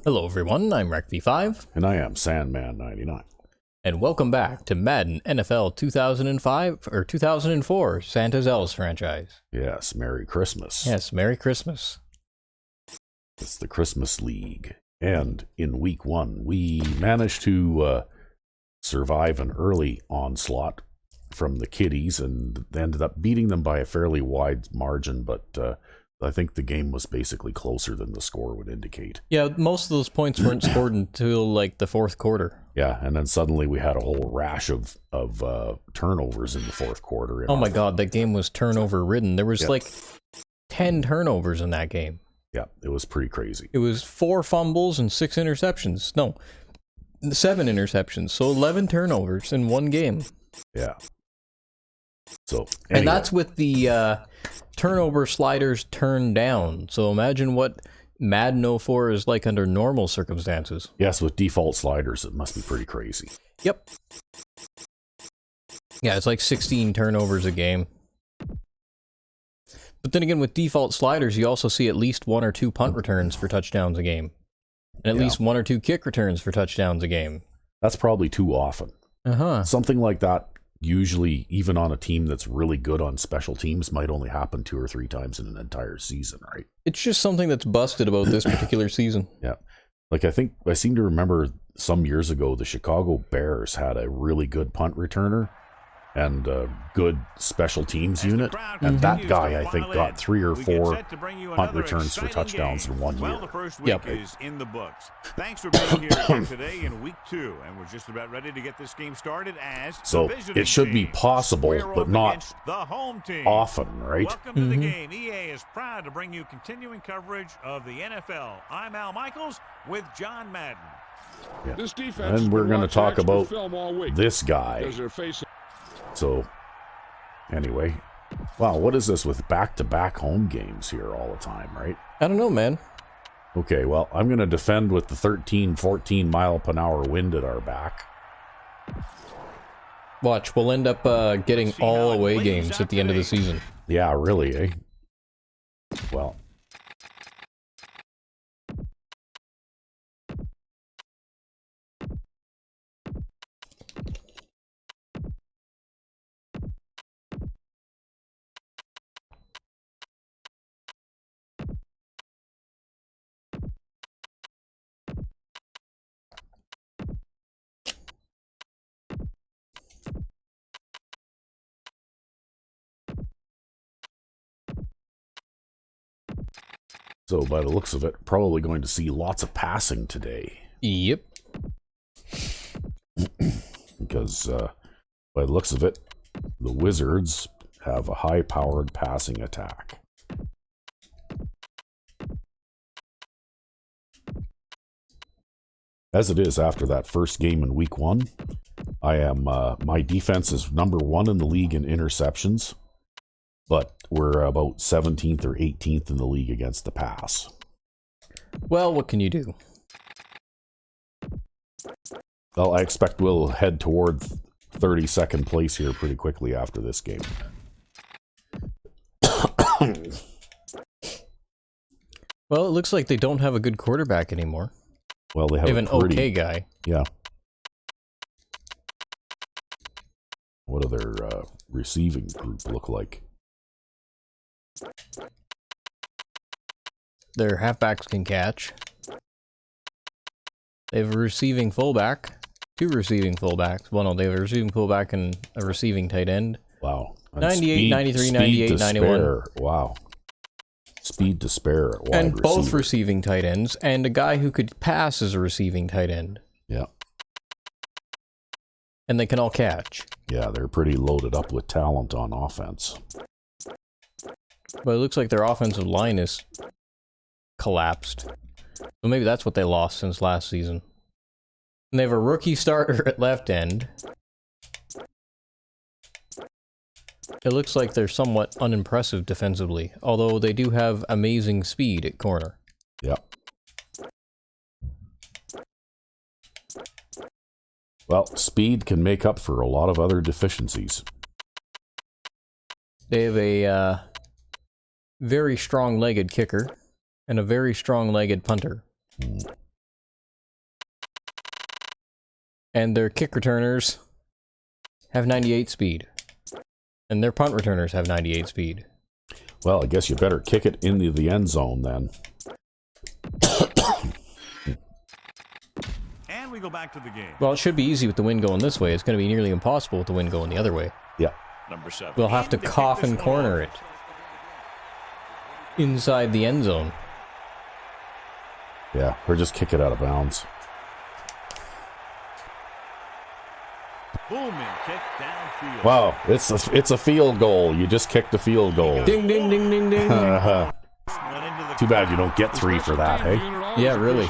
Hello everyone, I'm RecV5. And I am Sandman99. And welcome back to Madden NFL 2005, or 2004, Santa's Elves franchise. Yes, Merry Christmas. Yes, Merry Christmas. It's the Christmas League. And in week 1, we managed to survive an early onslaught from the Kiddies and ended up beating them by a fairly wide margin, but I think the game was basically closer than the score would indicate. Yeah, most of those points weren't scored until like the fourth quarter. Yeah, and then suddenly we had a whole rash of turnovers in the fourth quarter. Oh my god, that game was turnover ridden. There was like 10 turnovers in that game. Yeah, it was pretty crazy. It was 4 fumbles and 6 interceptions. No, 7 interceptions. So 11 turnovers in one game. Yeah. So anyway. And that's with the turnover sliders turned down. So imagine what Madden 04 is like under normal circumstances. Yes, with default sliders, it must be pretty crazy. Yep. Yeah, it's like 16 turnovers a game. But then again, with default sliders, you also see at least 1 or 2 punt returns for touchdowns a game. And at least 1 or 2 kick returns for touchdowns a game. That's probably too often. Something like that, usually, even on a team that's really good on special teams, might only happen 2 or 3 times in an entire season, right? It's just something that's busted about this particular season. Yeah. Like, I seem to remember some years ago, the Chicago Bears had a really good punt returner and a good special teams unit, and that guy, I think, got 3 or 4 punt returns for touchdowns in 1 year. The first week is in the books. Thanks for being here today in week 2, and we're just about ready to get this game started as so it should be possible, but not the home team. Often, right? Welcome to the game. EA is proud to bring you continuing coverage of the NFL. I'm Al Michaels with John Madden. Yeah. And we're going to talk about this guy. So, anyway, wow, what is this with back-to-back home games here all the time, right? I don't know, man. Okay, well, I'm going to defend with the 13, 14 mile per hour wind at our back. Watch, we'll end up getting all away games at the end of the season. Yeah, really, eh? Well. So, by the looks of it, probably going to see lots of passing today. Yep. Because, by the looks of it, the Wizards have a high-powered passing attack. As it is after that first game in week 1, I am, my defense is number 1 in the league in interceptions. But we're about 17th or 18th in the league against the pass. Well, what can you do? Well, I expect we'll head toward 32nd place here pretty quickly after this game. Well, it looks like they don't have a good quarterback anymore. Well, they have an okay guy. Yeah. What do their receiving group look like? Their halfbacks can catch. They have a receiving fullback. 2 receiving fullbacks. Well, no, they have a receiving fullback and a receiving tight end. Wow. And 98, 93, 98, 91. Spare. Wow. Speed to spare at wide and receiver. Both receiving tight ends, and a guy who could pass as a receiving tight end. Yeah. And they can all catch. Yeah, they're pretty loaded up with talent on offense. But it looks like their offensive line is collapsed. So maybe that's what they lost since last season. And they have a rookie starter at left end. It looks like they're somewhat unimpressive defensively, although they do have amazing speed at corner. Yeah. Well, speed can make up for a lot of other deficiencies. They have a very strong-legged kicker and a very strong-legged punter. And their kick returners have 98 speed. And their punt returners have 98 speed. Well, I guess you better kick it into the end zone then. And we go back to the game. Well, it should be easy with the wind going this way. It's going to be nearly impossible with the wind going the other way. Yeah. Number 7. We'll have to coffin corner it inside the end zone. Yeah, or just kick it out of bounds. Booming kick downfield. Wow, it's a field goal. You just kicked a field goal. Ding, ding, ding, ding, ding. Too bad you don't get 3 for that, hey? Yeah, really.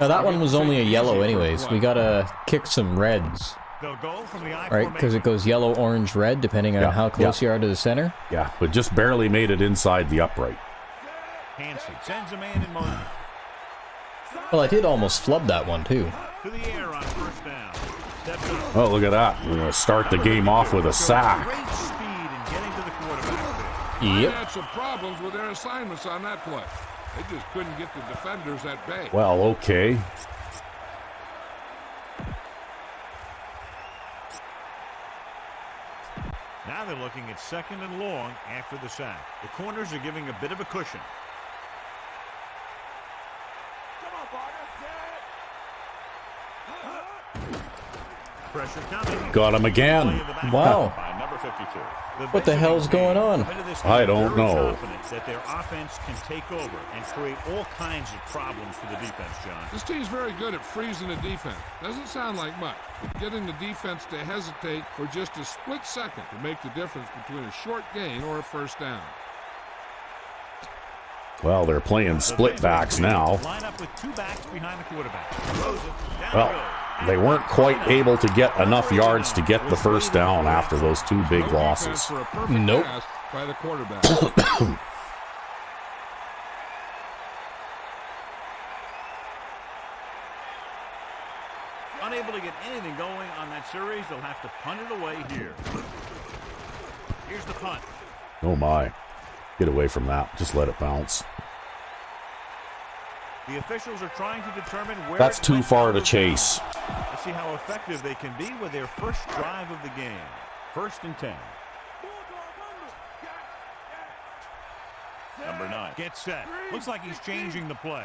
Now, that one was only a yellow anyways. We gotta kick some reds. They'll go from the I Right, because it goes yellow, orange, red, depending on how close you are to the center. Yeah, but just barely made it inside the upright. Hansen sends a man in motion. Well, I did almost flub that one, too. To the air on first down. Oh, look at that. We're going to start the game off with a sack. Great speed in getting to the quarterback. They Yep. had some problems with their assignments on that play. They just couldn't get the defenders at bay. Well, okay. Now they're looking at 2nd and long after the sack. The corners are giving a bit of a cushion. Pressure coming. Got him again. Wow. By number 52. What the hell's going on? I don't know. That their offense can take over and create all kinds of problems for the defense, John. This team's very good at freezing the defense. Doesn't sound like much, but getting the defense to hesitate for just a split second to make the difference between a short gain or a first down. Well, they're playing split backs now. Line up with 2 backs behind the quarterback. Well, they weren't quite able to get enough yards to get the first down after those 2 big losses. For a perfect Nope. pass by the quarterback. Unable to get anything going on that series, they'll have to punt it away here. Here's the punt. Oh my. Get away from that. Just let it bounce. The officials are trying to determine where That's it too went far out to of chase. bounds. Let's see how effective they can be with their first drive of the game. 1st and 10. Number 9 gets set. Looks like he's changing the play.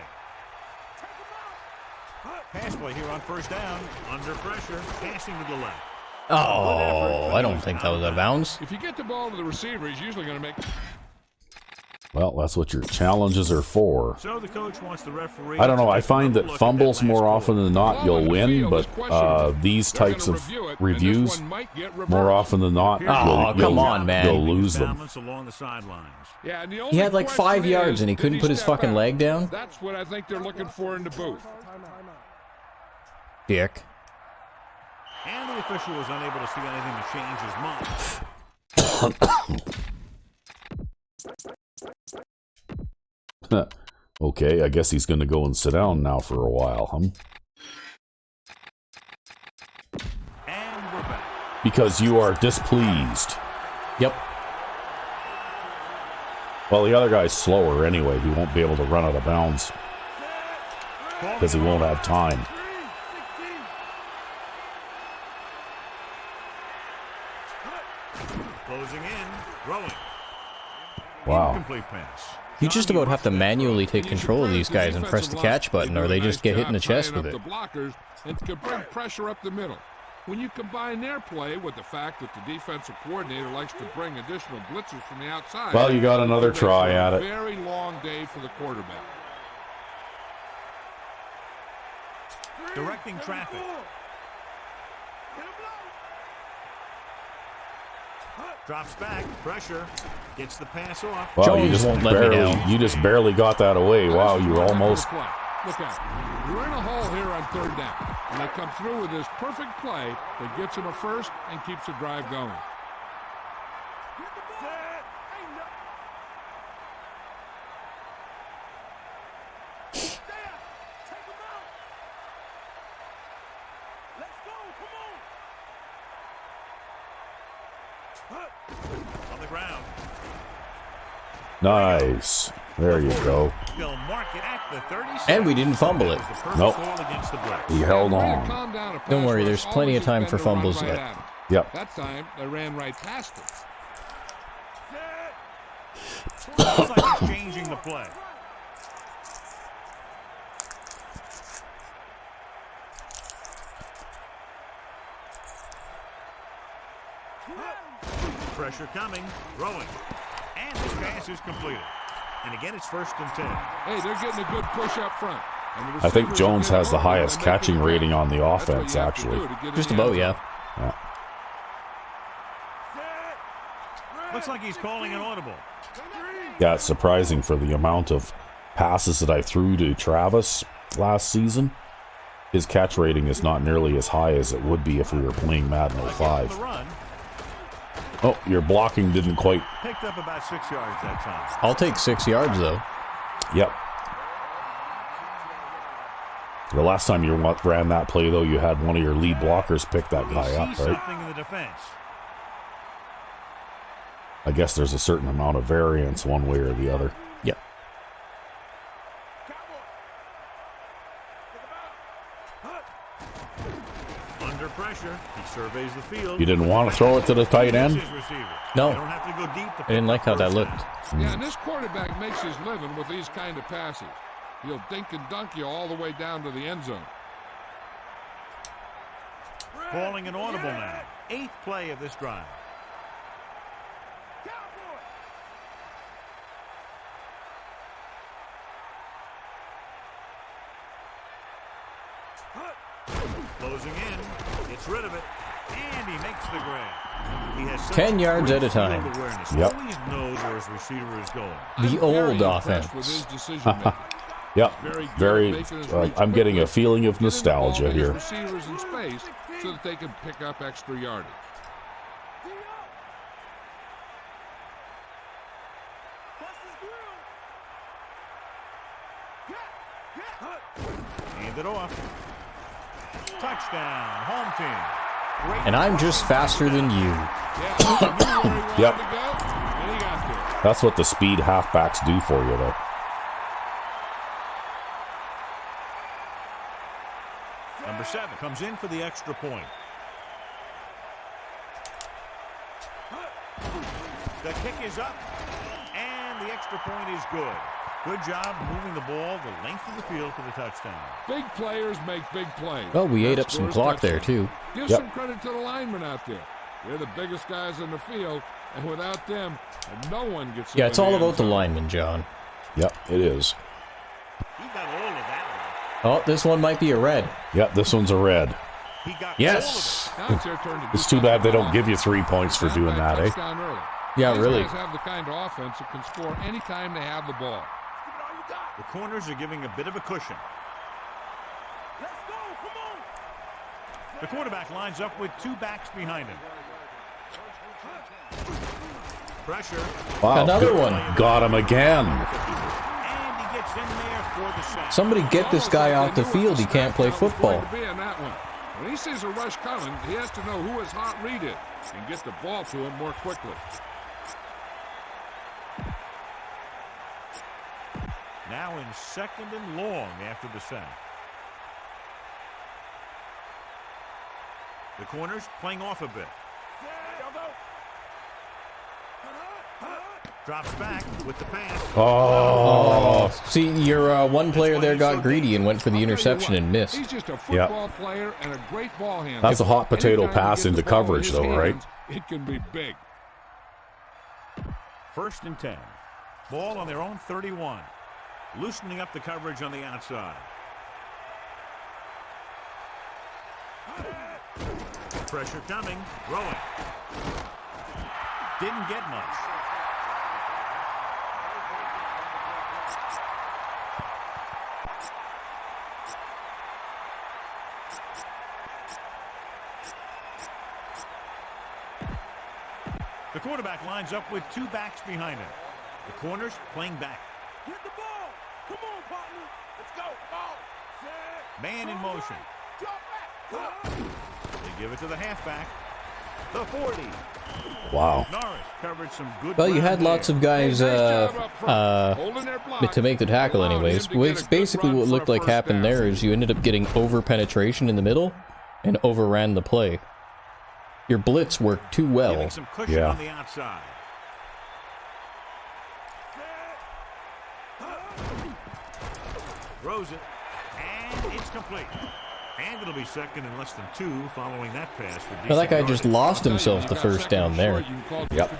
Pass play here on first down. Under pressure. Passing to the left. Oh, I don't think that was out of bounds. If you get the ball to the receiver, he's usually going to make... Well, that's what your challenges are for. So the coach wants the referee. I don't know. I find that fumbles more often than not you'll win, but these types of reviews, more often than not, come on, man. you'll lose them. Along the sidelines. Yeah, and the He had like 5 yards and he couldn't put his fucking leg down. That's what I think they're looking for in the booth. Dick. And the official was unable to see anything to change his mind. Okay, I guess he's going to go and sit down now for a while, huh? And we're back. Because you are displeased. Yep. Well, the other guy's slower anyway. He won't be able to run out of bounds because he won't have time. Closing in, throwing. Wow. Incomplete pass. You just about have to manually take control of these guys and press the catch button, or they just get hit in the chest with it. The blockers and can bring pressure up the middle. When you combine their play with the fact that the defensive coordinator likes to bring additional blitzers from the outside, Well, you got another try at it. Very long day for the quarterback. Directing traffic. Drops back, pressure, gets the pass off. Wow, Jones won't let me down. you just barely got that away. Wow, you were almost... Look at it. You're in a hole here on 3rd down. And they come through with this perfect play that gets them a first and keeps the drive going. On the ground. Nice. There you go. They'll mark it at the 37. And we didn't fumble it. Nope. He held Way to on. calm down a Don't pass worry, rush there's plenty of always time has for been to run fumbles right yet. at 'em. Yep. That time, they ran right past him. Looks like he's changing the play. Pressure coming, throwing, and this pass is completed. And again, it's 1st and 10. Hey, they're getting a good push up front. And the I think receivers Jones are has the getting open highest and making catching the rating catch. on the That's what offense, you have to actually. do to get in Just the about, end zone. yeah. Yeah. Looks like he's calling an audible. Yeah, it's surprising for the amount of passes that I threw to Travis last season. His catch rating is not nearly as high as it would be if we were playing Madden 05. The run Oh, your blocking didn't quite... picked up about 6 yards that time. I'll take 6 yards, though. Yep. The last time you ran that play, though, you had one of your lead blockers pick that guy up, right? Something in the defense. I guess there's a certain amount of variance one way or the other. Yep. Under pressure, he surveys the field. You didn't want to throw it to the tight end? No. They don't have to go deep to I didn't like how that looked. Yeah, and this quarterback makes his living with these kind of passes. He'll dink and dunk you all the way down to the end zone. Calling an audible now. 8th play of this drive. Closing in, gets rid of it, and he makes the grab. He has such 10 yards great at a time. field awareness. Yep. Always knows where his receiver is going. The I'm old very impressed with offense. his decision-making. Yep. Very Very. good at making his reads I'm getting a quickly, feeling of getting the ball nostalgia to his here. Receivers in space so that they can pick up extra yardage. Hand it off. Touchdown, home team. Great And I'm just faster than you. Yeah, he knew where he wanted Yep. to go, and he got there. That's what the speed halfbacks do for you, though. Number 7 comes in for the extra point. The kick is up, and the extra point is good. Good job moving the ball the length of the field for the touchdown. Big players make big plays. Well, we ate That up some scores clock there, touchdowns. too. Give Yep. some credit to the linemen out there. They're the biggest guys in the field, and without them, no one gets Yeah, in it's all end about the zone. lineman, John. Yep, it is. He got all of that Oh, this one might be a red. Yep, this one's a red. one. He got Yes. Now it's their turn to do It's too bad they don't something give you 3 points for else. doing Down by a that, eh? touchdown early. Yeah, These really. guys have the kind of offense that can score anytime they have the ball. The corners are giving a bit of a cushion. The quarterback lines up with 2 backs behind him. Pressure, Wow. Another one. Got him again. and he gets in there for the sack. Somebody get this guy off the field. He can't play football. To be in that one. When he sees a rush coming, he has to know who his hot read is and get the ball to him more quickly. Now in 2nd and long after the sack. The corners playing off a bit. Drops back with the pass. Oh. See, your one player there got greedy and went for the interception and missed. He's just a football player and a great ball handler. That's a hot potato Anytime he pass gets the into ball in coverage, his though, right? hands, it can be big. 1st and 10. Ball on their own 31. Loosening up the coverage on the outside. Pressure coming. Throwing. Didn't get much. The quarterback lines up with 2 backs behind him. The corners playing back. Get the ball. Come on, partner. Let's go. Ball. Set. Man in motion. Drop back. They give it to the halfback. The 40. Wow. Norris covered some good Well, you had ground lots there. of guys to make the tackle anyways. Basically what looked like happened there is you ended up getting over penetration in the middle and overran the play. Your blitz worked too well. Giving some cushion Yeah. on the outside. Throws it, and it's complete. And it'll be second and less than 2 following that pass. For Well, that guy decent just yardage. lost himself the first down there. Yep.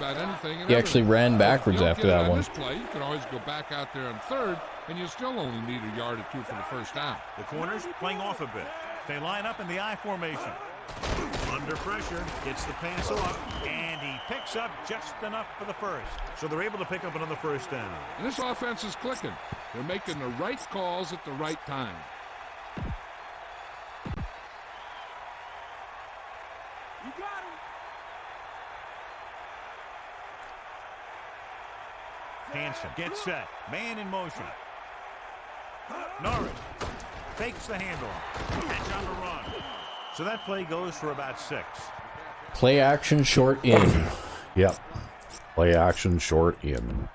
He actually ran backwards after that one. This play, you can always go back out there on third, and you still only need a yard or 2 for the first down. The corners playing off a bit. They line up in the I formation. Under pressure, gets the pass off, and he picks up just enough for the first. So they're able to pick up another first down. And this offense is clicking. They're making the right calls at the right time. You got him. Hansen gets set. Man in motion. Norris fakes the handoff. Catch on the run. So that play goes for about 6. Play action, short in. Yep. Play action, short in.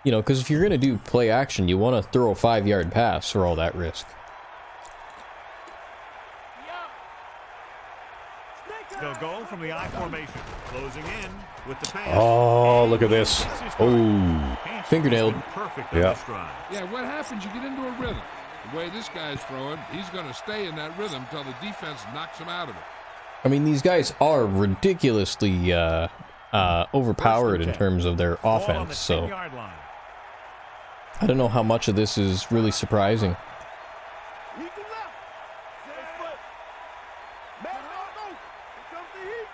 You know, because if you're going to do play action, you want to throw a 5-yard pass for all that risk. They'll go from the I formation. Closing in with the pass. Oh, look at this. Oh. Hansen's Fingernailed. been perfect on Yeah. this drive. Yeah, what happens, you get into a rhythm. The way this guy's throwing, he's going to stay in that rhythm until the defense knocks him out of it. I mean, these guys are ridiculously overpowered in terms of their Ball on the offense, so 10-yard line. I don't know how much of this is really surprising. He can left. Set foot. Man, go. Here comes the heat.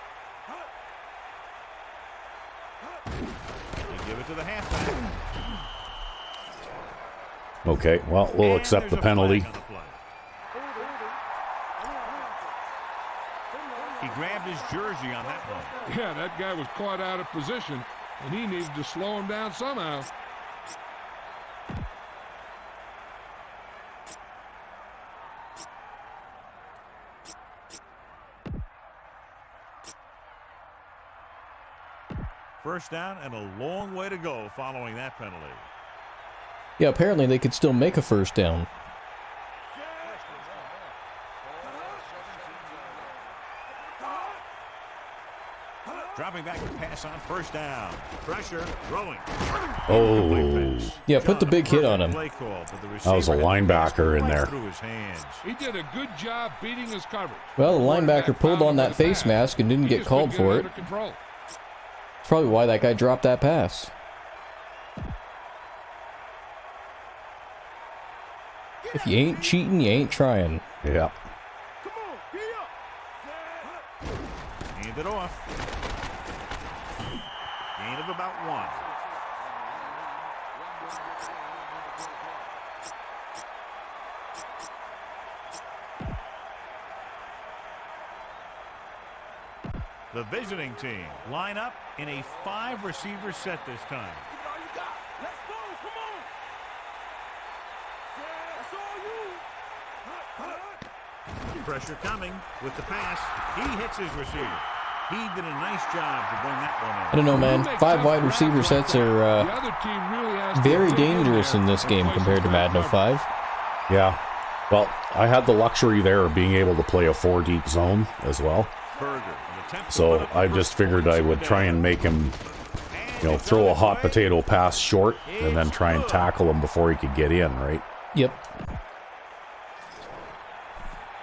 They give it to the halfback. Okay, well, we'll And accept the there's a penalty. flag on the play. He grabbed his jersey on that one. Yeah, that guy was caught out of position, and he needed to slow him down somehow. First down and a long way to go following that penalty. Yeah, apparently they could still make a first down. Dropping back to pass on first down. Pressure, throwing. Oh. Yeah, put the big hit on him. Play call, but the That was a receiver got the pass linebacker in right there. through his hands. He did a good job beating his coverage. Well, the linebacker Quarterback pulled found on him that with the face pass. mask and didn't He get just called couldn't for get it. under control. That's probably why that guy dropped that pass. If you ain't cheating, you ain't trying. Yeah. Come on, be up. Hand it off. Gain of about 1. The visiting team line up in a 5-receiver set this time. Give it all you got. Let's go. Come on. That's all you. Pressure coming with the pass. He hits his receiver. He did a nice job to bring that one in. I don't know, man. 5 wide receiver sets are The other team really has to very dig in dangerous there in this and game play compared to some Madden coverage. 05. Yeah. Well, I had the luxury there of being able to play a 4-deep zone as well. Berger, an attempt to So put up the I first just figured I would try and make him, you know, throw a hot potato pass short and then try and tackle him before he could get in, right? Yep.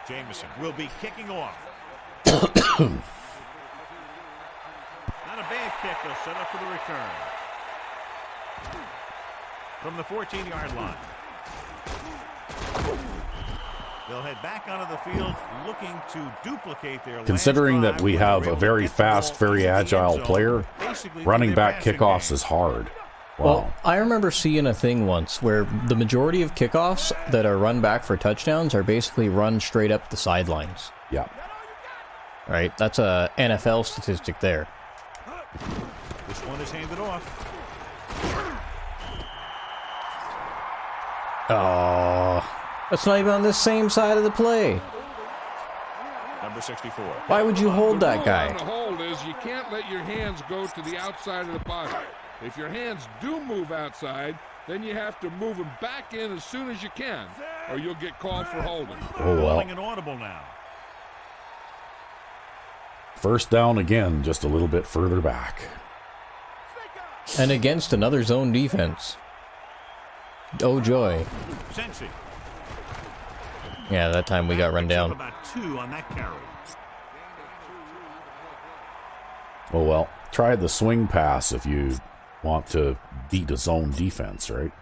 Jameson will be kicking off. Not a bad kick. They'll set up for the return. From the 14-yard line. They'll head back onto the field looking to duplicate their last Considering that drive we where they have were a able to very get the fast, ball very into the agile end zone, player, basically for running their back passing kickoffs game. is hard. Wow. Well, I remember seeing a thing once where the majority of kickoffs that are run back for touchdowns are basically run straight up the sidelines. Yeah. Right? That's a NFL statistic there. This one is handed off. Oh, that's not even on the same side of the play. Number number 64. Why would you hold The that rule guy? on the hold is you can't let your hands go to the outside of the body. If your hands do move outside, then you have to move them back in as soon as you can, or you'll get called for holding. Oh, well. Calling an audible now. First down again, just a little bit further back. And against another zone defense. Oh joy. Sensi. Yeah, that time we got run Picks up down. about 2 on that carry. Oh, well. Try the swing pass if you want to beat a zone defense, right?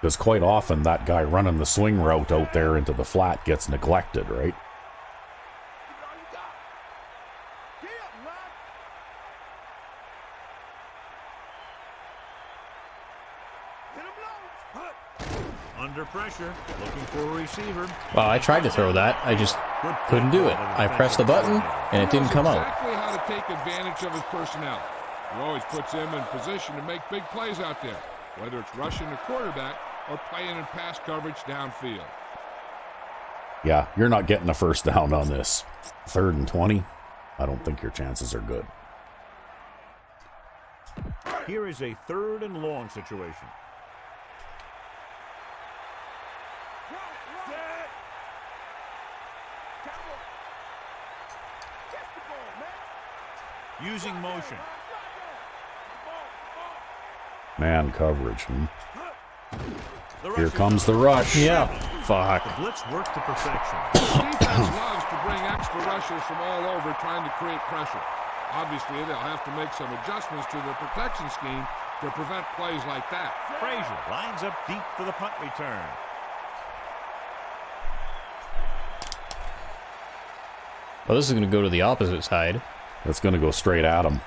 Because quite often that guy running the swing route out there into the flat gets neglected, right? Under pressure, looking for a receiver. Well, I tried to throw that. I just couldn't do it. I pressed the button, and it didn't come out. Exactly how to take advantage of his personnel. He always puts him in position to make big plays out there, whether it's rushing the quarterback or playing in pass coverage downfield. Yeah, you're not getting a first down on this. 3rd and 20, I don't think your chances are good. Here is a 3rd and long situation. Using motion. Man coverage. The Here rush comes is the on. rush. Yeah. Fuck. The blitz worked to perfection. Defense loves to bring extra rushers from all over trying to create pressure. Obviously, they'll have to make some adjustments to their protection scheme to prevent plays like that. Frazier lines up deep for the punt return. Well, this is going to go to the opposite side. That's going to go straight at him.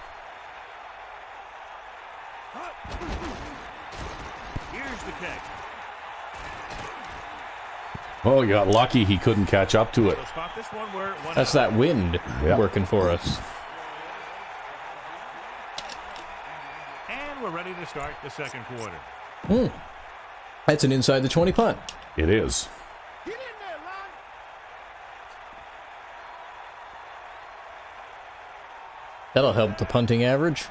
Here's the kick. Oh, you got lucky he couldn't catch up to it. So spot this one where it went That's out. that wind working for us. And we're ready to start the second quarter. That's an inside the 20 punt. It is. Get in there, Lon. That'll help the punting average.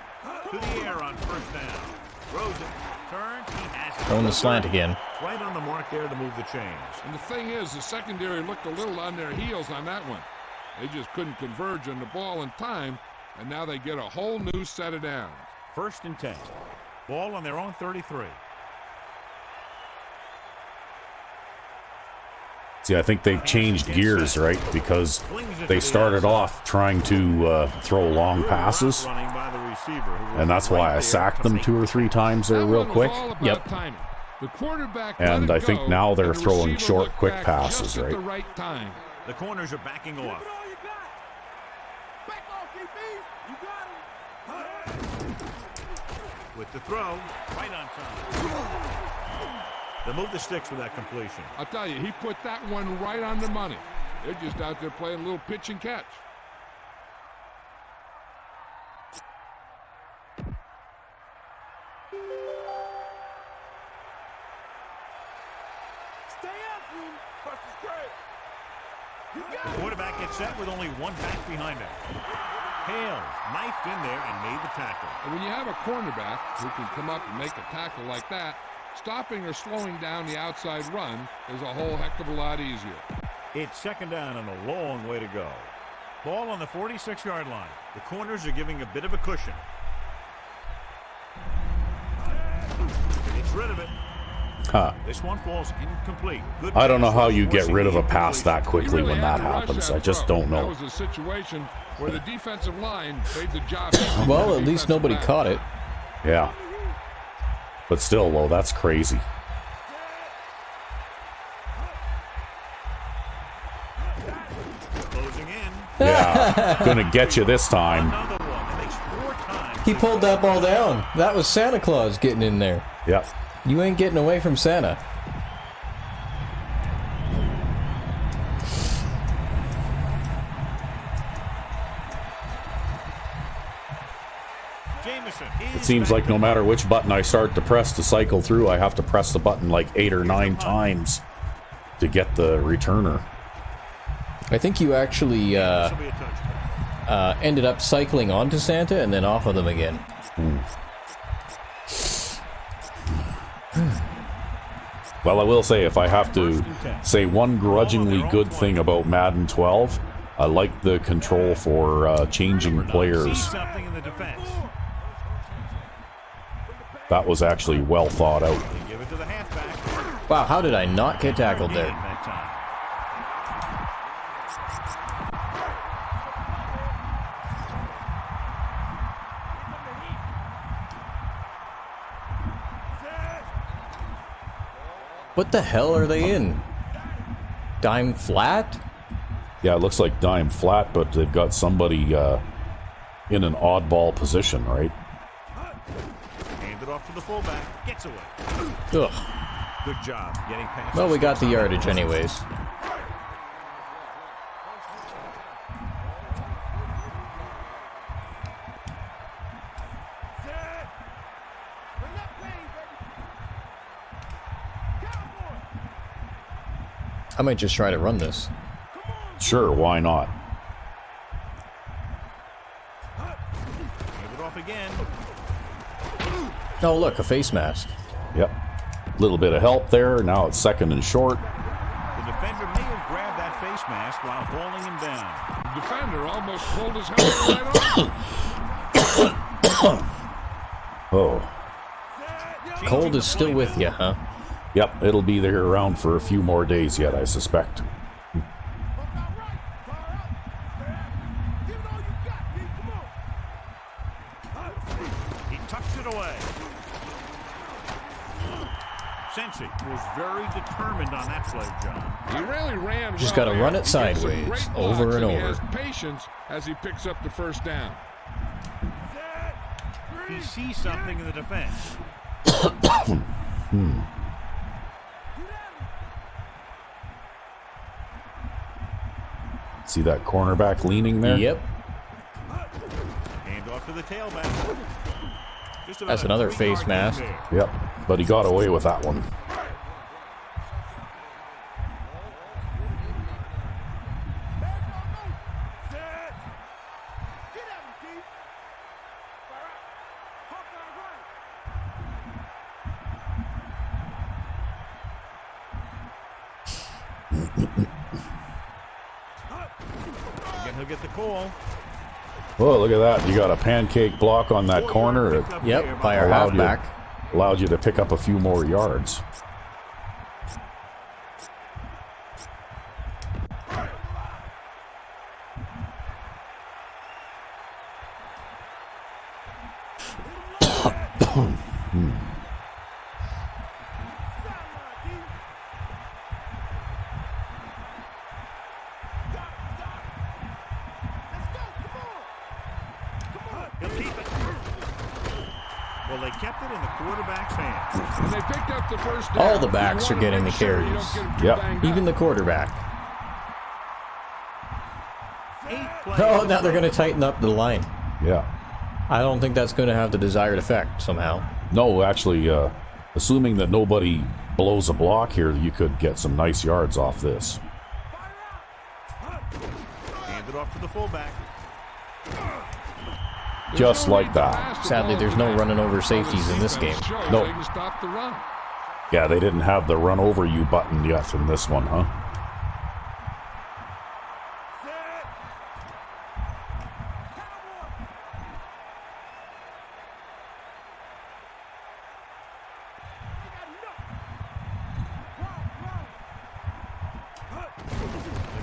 To the air on first down. Throws it. Turns. He has it. Throwing the slant again. Right on the mark there to move the chains. And the thing is, the secondary looked a little on their heels on that one. They just couldn't converge on the ball in time, and now they get a whole new set of downs. 1st and 10. Ball on their own 33. See, I think they've changed gears, right? Because they started off trying to throw long passes, Running by the receiver, who was and that's why right I there sacked to them make 2 or 3 times there That real one was quick. all about Yep. timing. The quarterback And let it I think go, now they're and the throwing receiver short, looked quick back passes, just at right? the right time. The corners are backing off. Give it all you got. Back off, DB. You got him. With the throw, right on time. They move the sticks with that completion. I'll tell you, he put that one right on the money. They're just out there playing a little pitch and catch. Stay after him. Bust his grave. You got The him. quarterback gets set with only one back behind him. Hales knifed in there and made the tackle. And when you have a cornerback who can come up and make a tackle like that, stopping or slowing down the outside run is a whole heck of a lot easier. It's 2nd down and a long way to go. Ball on the 46-yard line. The corners are giving a bit of a cushion. It's rid of it. Huh. This one falls incomplete. Good I don't know pass how was you get forcing rid of the a pass that incompletion. quickly He really when had that to rush happens. that I just throw. don't know. That was a situation where the defensive line made the job. Well, at least nobody caught it. Yeah. But still, though, that's crazy. Closing in. Yeah. Gonna get you this time. Another one that makes 4 times. He pulled that ball down. That was Santa Claus getting in there. Yep. You ain't getting away from Santa. It seems like no matter which button I start to press to cycle through, I have to press the button like 8 or 9 times to get the returner. I think you actually ended up cycling onto Santa and then off of them again. Well, I will say, if I have to say one grudgingly good thing about Madden 12, I like the control for changing players. That was actually well thought out. Wow, how did I not get tackled there? What the hell are they in? Dime flat? Yeah, it looks like dime flat, but they've got somebody in an oddball position, right? Hand it off to the fullback. Gets away. Ugh. Good job getting past. Well, we got the yardage anyways. I might just try to run this. Sure, why not? Hand it off again. Oh, look, a face mask. Yep. Little bit of help there. Now it's 2nd and short. The defender may have grabbed that face mask while hauling him down. The defender almost pulled his helmet right off. Oh. Cold is still with you, huh? Yep, it'll be there around for a few more days yet, I suspect. He tucks it away. Sensi was very determined on that play, John. He really ran. Just well gotta there. run it He gets some sideways, great over blocks, and He over. has patience as he picks up the first down. He sees something in the defense. See that cornerback leaning there? Yep. Hand off to the tailback. Just about That's a another 3-yard face mask. gain there. Yep, but he got away with that one. Again, he'll get the call. Oh, look at that. You got a pancake block on that corner. It Yep, by our allowed you, halfback. allowed you to pick up a few more yards. He'll keep it. Well, they kept it in the quarterback's hands. And they picked up the first down. All the backs You are wanna getting make the sure you carries. don't get them too Yep. banged Even the up. quarterback. 8 plays. Oh, now they're going to tighten up the line. Yeah. I don't think that's going to have the desired effect somehow. No, actually, assuming that nobody blows a block here, you could get some nice yards off this. Hand it off to the fullback. There's Just no like need to that. pass the Sadly, ball there's to no that. running over safeties in this game. Show No. They can stop the run. Yeah, they didn't have the run over you button yet in this one, huh?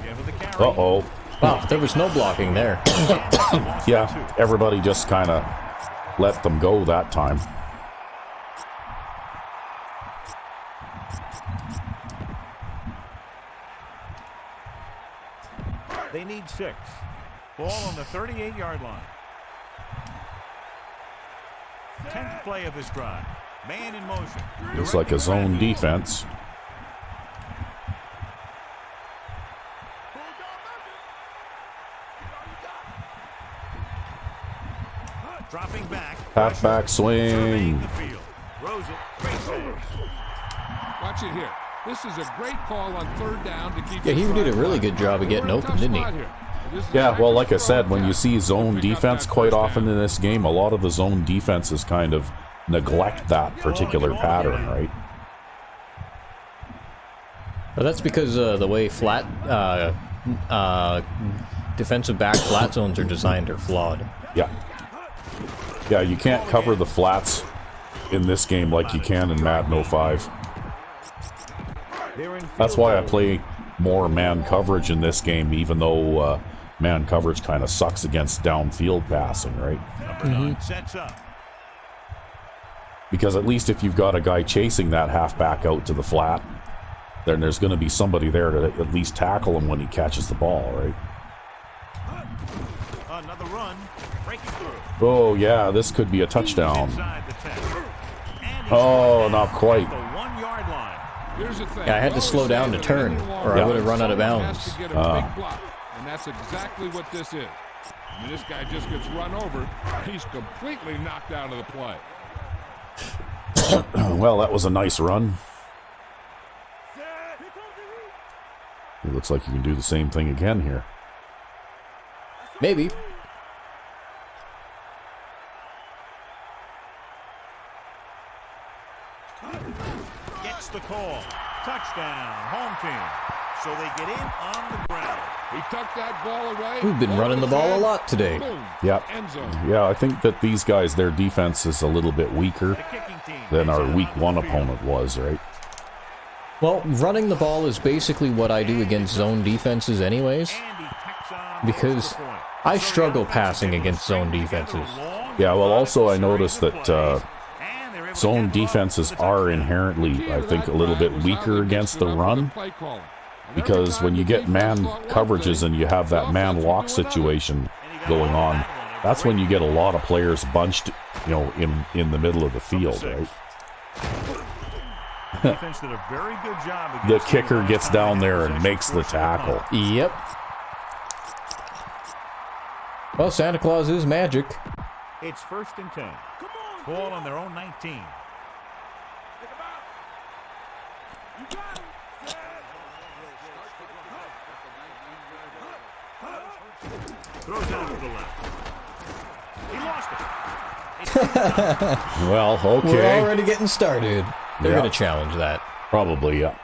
Again with the carry. Uh-oh. Wow, there was no blocking there. Yeah, everybody just kind of let them go that time. They need 6. Ball on the 38-yard line. 10th play of this drive. Man in motion. It's like a zone defense. Dropping back. Halfback swing. The field. Throws it. Great save. Watch it here. This is a great call on third down to keep. Yeah, he did a really good job of getting open, didn't he? Yeah, well, like I said, when you see zone defense quite often in this game, a lot of the zone defenses kind of neglect that particular pattern, right? Well, that's because the way flat defensive back flat zones are designed are flawed. Yeah. Yeah, you can't cover the flats in this game like you can in Madden 05. That's why I play more man coverage in this game, even though man coverage kind of sucks against downfield passing, right? Sets up. Because at least if you've got a guy chasing that halfback out to the flat, then there's going to be somebody there to at least tackle him when he catches the ball, right? Another run. Breaking through. Oh, yeah, this could be a touchdown. Oh, not quite. Yeah, I had to slow down to turn, or I would have run out of bounds. And that's exactly what this is. I mean, this guy just gets run over. He's completely knocked out of the play. Well, that was a nice run. It looks like you can do the same thing again here. Maybe. Gets the call. Touchdown, home team. So they get in on the ground. He tucked that ball away. We've been running the ball a lot today. Yeah. Yeah, I think that these guys, their defense is a little bit weaker than our week 1 opponent was, right? Well, running the ball is basically what I do against zone defenses anyways, because I struggle passing against zone defenses. Yeah, well, also I noticed that zone defenses are inherently, I think, a little bit weaker against the run, because when you get man coverages and you have that man lock situation going on, that's when you get a lot of players bunched, you know, in the middle of the field, right? The kicker gets down there and makes the tackle. Yep. Well, Santa Claus is magic. It's 1st and 10. Ball on their own 19. Throws out to the left. He lost it. Well, okay. We're already getting started. They're going to challenge that. Probably, yeah.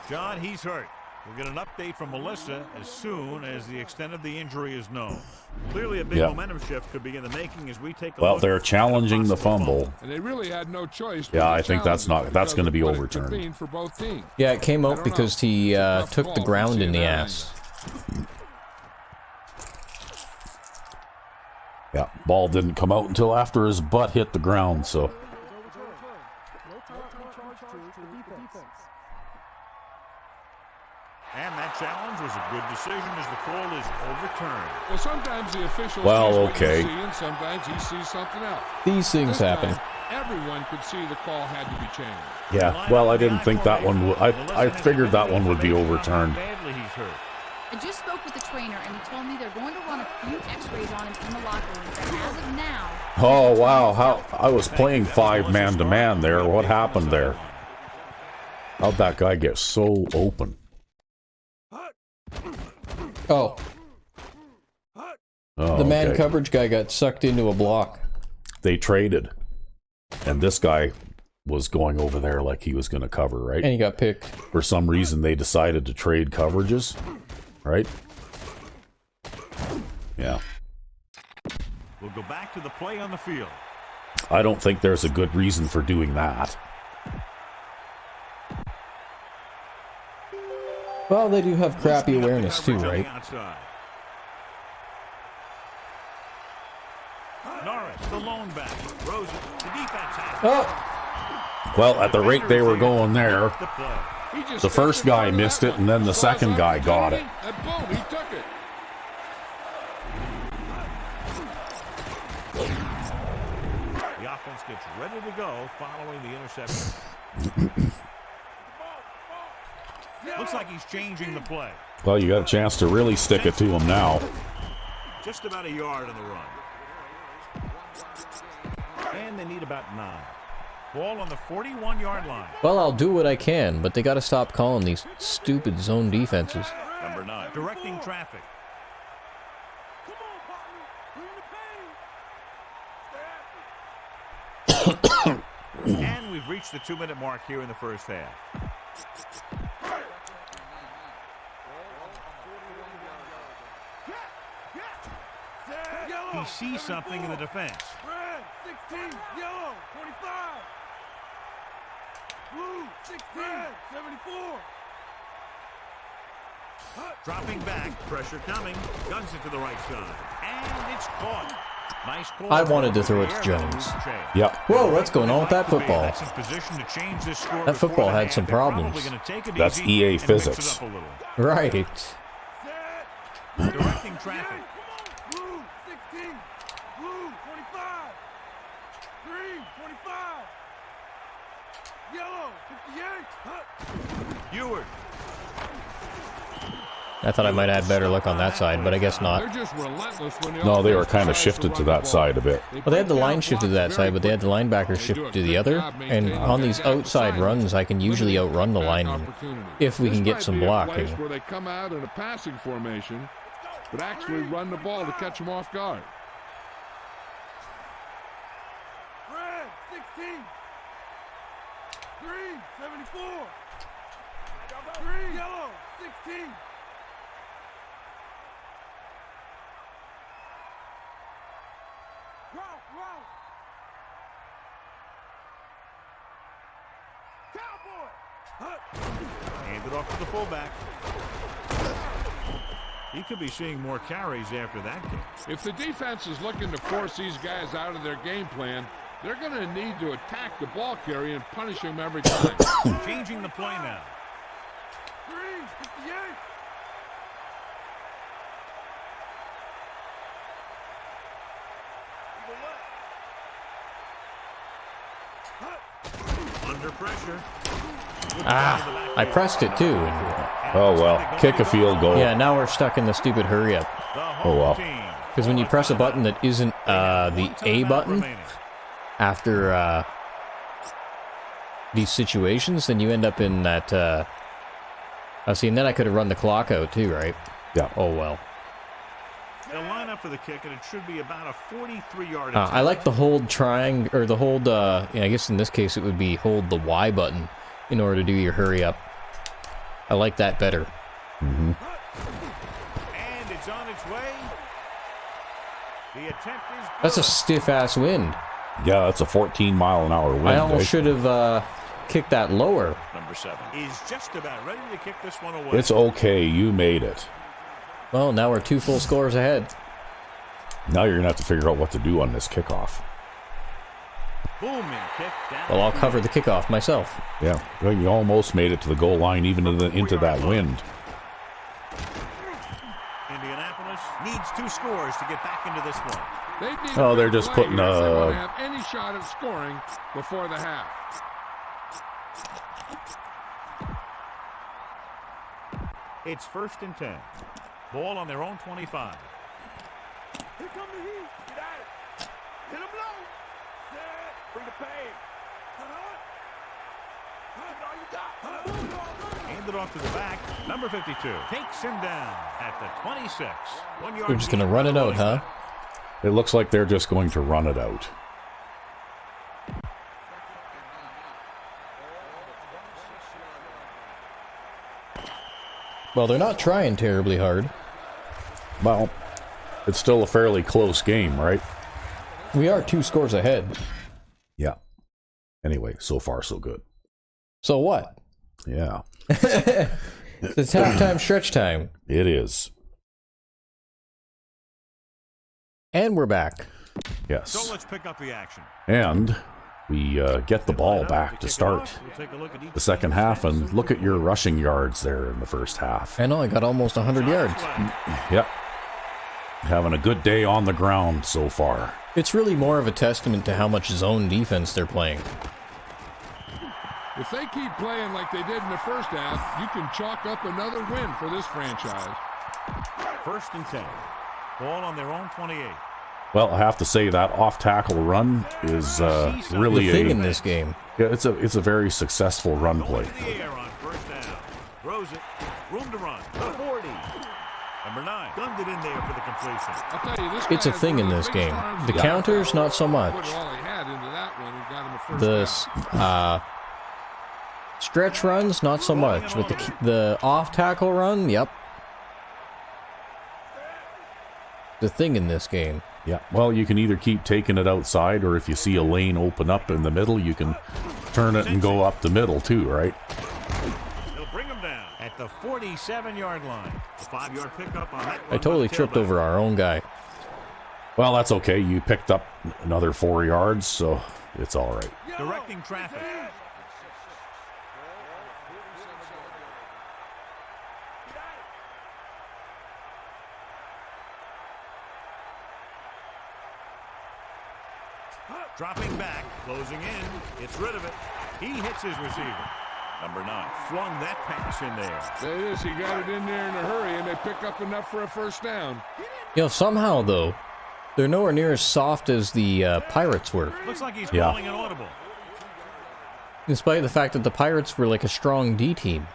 John, he's hurt. We'll get an update from Melissa as soon as the extent of the injury is known. Clearly a big momentum shift could be in the making as we take a look. They're challenging the fumble. And they really had no choice. Yeah, I think that's going to be overturned. For both teams. Yeah, it came out because he took the ground in the ass. Yeah, ball didn't come out until after his butt hit the ground, so. And that challenge was a good decision as the call is overturned. Well, sometimes the official okay. sees what you see, and sometimes he sees something else. These things happen. Everyone could see the call had to be changed. Yeah, well, I didn't think that one would. I figured that one would be overturned. Badly he's hurt. I just spoke with the trainer, and he told me they're going to run a few x-rays on him in the locker room. But as of now... Oh, wow. How I was playing 5 man-to-man there. What happened there? How'd that guy get so open? Oh. The man coverage guy got sucked into a block. They traded. And this guy was going over there like he was going to cover, right? And he got picked. For some reason, they decided to trade coverages, right? Yeah. We'll go back to the play on the field. I don't think there's a good reason for doing that. Well, they do have crappy awareness too, right? Norris, the lone back. Rosen, the defense has it. Oh! Well, at the rate they were going there, the first guy missed it, and then the second guy got it. And boom, he took it. The offense gets ready to go following the interception. Looks like he's changing the play. Well, you got a chance to really stick it to him now. Just about a yard on the run. And they need about 9. Ball on the 41-yard line. Well, I'll do what I can, but they got to stop calling these stupid zone defenses. Number 9, directing traffic. Come on, partner. Bring the pain. And we've reached the 2-minute mark here in the first half. He sees something in the defense. Red, 16, yellow, 25. Blue, 16, 74. Dropping back, pressure coming, guns it to the right side, and it's caught. Nice call. I wanted to throw it to Jones. Yep. Whoa, what's going on with that football? That's in position to change this score That football before the had some half. They're probably problems. gonna take it That's easy EA and mix it physics. up a little. Right. Directing traffic. Blue, 16. Blue, 25. Green, 25. Yellow, 58. Ewart. I thought I might have better luck on that side, but I guess not. They're just relentless when the No, they were offense kind of tries shifted to run the that ball. side a bit. Well, they had the line shifted to that side, but they had the linebacker shifted to the other. And on these outside runs, I can usually outrun the linemen if we can get some blocking. Where they come out in a passing formation, but actually run the ball to catch them off guard. Red, 16. Green, 74. Green, yellow, 16. Ralph. Cowboy. Hand it off to the fullback. He could be seeing more carries after that game. If the defense is looking to force these guys out of their game plan, they're going to need to attack the ball carrier and punish him every time. Changing the play now. Green, 58. Under pressure. Ah, I pressed it too. Oh, well. Kick a field goal. Yeah, now we're stuck in the stupid hurry up. Oh, well. Because when you press a button that isn't the A button after these situations, then you end up in that. See, and then I could have run the clock out too, right? Yeah. Oh well. They'll line up for the kick, and it should be about a 43-yard. I like the hold triangle, or the hold. Yeah, I guess in this case it would be hold the Y button in order to do your hurry up. I like that better. Mm-hmm. And it's on its way. The attempt is good. That's a stiff ass wind. Yeah, that's a 14-mile-an-hour wind. I almost should have kicked that lower. Number 7 is just about ready to kick this one away. It's okay. You made it. Well, now we're 2 full scores ahead. Now you're going to have to figure out what to do on this kickoff. Booming kick down. Well, I'll cover the kickoff myself. Yeah, well, you almost made it to the goal line, even into that wind. Indianapolis needs 2 scores to get back into this one. They need Oh, a they're big just play putting here if they want to have any shot at scoring before the half. It's 1st and 10. Ball on their own 25. Here come the heat. Get at it. Hit him low. Set. Bring the pain. All you got. Hand it off to the back. Number 52 takes him down at the 26. 1 yard. We're just gonna run it out, huh? It looks like they're just going to run it out. Well, they're not trying terribly hard. Well, it's still a fairly close game, right? We are 2 scores ahead. Yeah. Anyway, so far so good. So what? Yeah, It's halftime stretch time. it is. And we're back. Yes. So let's pick up the action. And we get the ball back to start the second half, and look at your rushing yards there in the first half. I know, I got almost 100 yards. Yep. Having a good day on the ground so far. It's really more of a testament to how much zone defense they're playing. If they keep playing like they did in the first half, you can chalk up another win for this franchise. 1st and 10. Ball on their own 28. Well, I have to say that off-tackle run is really The thing in this game. Yeah, it's a very successful run play. Going to the air on first down. Throws it. Room to run. The 40. Number 9. Gunned it in there for the completion. I'll tell you, this It's a guy has thing one in of this the game. biggest arms The in counters, not so much. Put all he had into that one and got him a first The down. stretch runs, not so much. With the off-tackle run, yep. The thing in this game. Yeah, well, you can either keep taking it outside, or if you see a lane open up in the middle, you can turn it and go up the middle too, right? They'll bring him down at the 47-yard line. A 5-yard pickup on that. I totally tripped over our own guy. Well, that's okay. You picked up another 4 yards, so it's all right. Directing traffic. Dropping back, closing in. It's rid of it. He hits his receiver. Number 9 flung that pass in there. There it is. He got it in there in a hurry, and they pick up enough for a first down. You know, somehow, though, they're nowhere near as soft as the Pirates were. Looks like he's calling an audible. In spite of the fact that the Pirates were like a strong D team.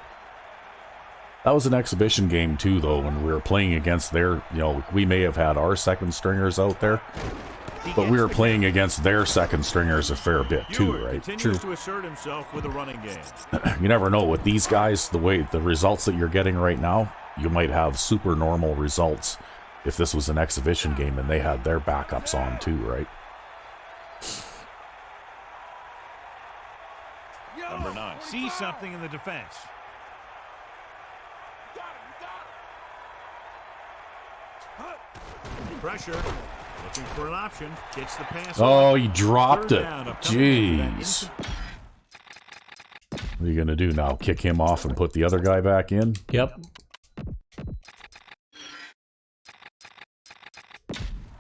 That was an exhibition game too, though, when we were playing against their, we may have had our second stringers out there, but we were playing against their second stringers a fair bit too, right? Continues to assert himself with a running game. You never know with these guys, the results that you're getting right now, you might have super normal results if this was an exhibition game and they had their backups on too, right? Number 9 sees something in the defense. Pressure. Looking for an option. Gets the pass. Oh, he dropped it. Jeez. What are you going to do now? Kick him off and put the other guy back in? Yep.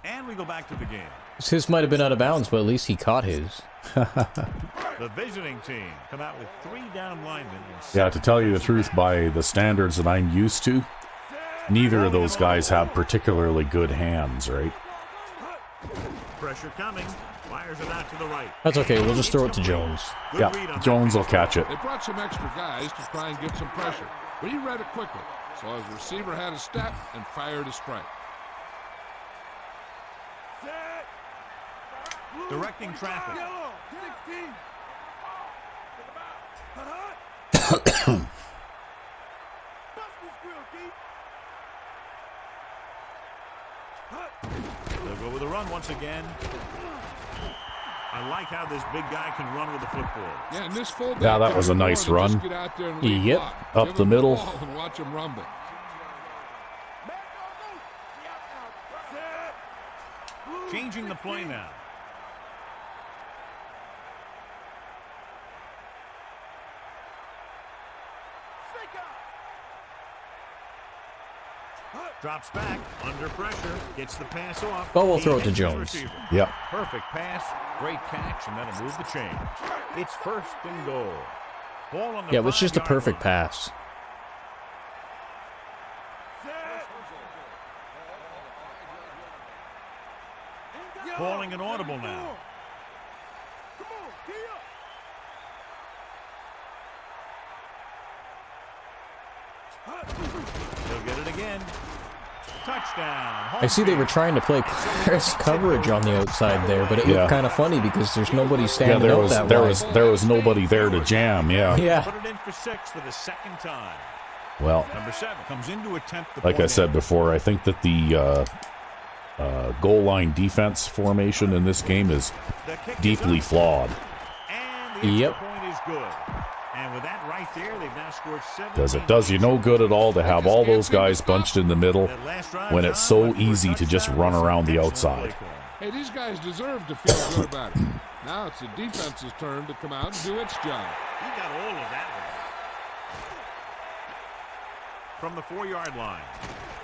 And we go back to the game. His might have been out of bounds, but at least he caught his. The visiting team come out with 3 down linemen. Yeah, to tell you the truth, by the standards that I'm used to, neither of those guys have particularly good hands, right? Pressure coming. Fires it out to the right. That's okay. We'll just throw it to Jones. Yeah, Jones will catch it. They brought some extra guys to try and get some pressure, but he read it quickly. So his receiver had a step and fired a strike. Directing traffic. They'll go with a run once again. I like how this big guy can run with the football. Yeah, and this fullback. Yeah, that was a nice run. Yep. Up the middle. And watch him rumble. Changing the play now. Drops back, under pressure, gets the pass off. Well, we'll throw it to Jones. Yep. Perfect pass, great catch, and that'll move the chains. It's first and goal. Ball on the Yeah, it was just a 5-yard perfect line. pass. Calling an audible now. He'll get it again. Touchdown. I see they were trying to play press coverage on the outside there, but it looked kind of funny because there's nobody Yeah, standing out that wide. there was nobody there to jam, yeah. Yeah. Put it in for 6 for the second time. Well, Number 7 comes in to attempt the like I point said in. before, I think that the goal line defense formation in this game is The kick is deeply up, flawed. and the Yep. extra point is good. And with that right there, they've now scored 7. Because it does you no good at all to have all those guys bunched in the middle when it's so easy to just run around the outside. Hey, these guys deserve to feel good about it. Now it's the defense's turn to come out and do its job. He got all of that one. From the 4-yard line.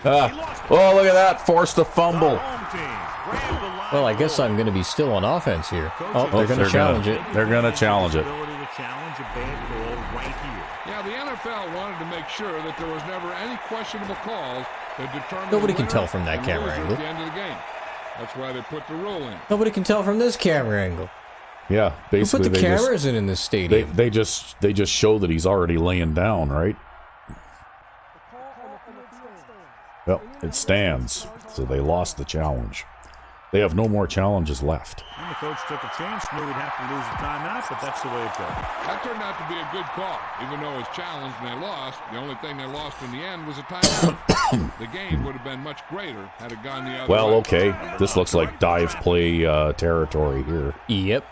Oh, look at that. Forced a fumble. The home team grabbed the line. Well, I guess I'm going to be still on offense here. Oh, they're going to challenge it. They're going to challenge it. Ability to challenge a bad call right here. Yeah, the NFL wanted to make sure that there was never any questionable calls that determined Nobody the can winner tell from that and camera loser angle. at the end of the game. That's why they put the rule in. Nobody can tell from this camera angle. Yeah, Who basically put the cameras in this stadium? they just show that he's already laying down, right? Well, it stands, so they lost the challenge. They have no more challenges left. And the coach took a chance, knew he'd have to lose the timeout, but that's the way it goes. That turned out to be a good call. Even though it was challenged and they lost, the only thing they lost in the end was a timeout. The gain would have been much greater had it gone the other way. Well, okay, this looks like dive play territory here. Yep.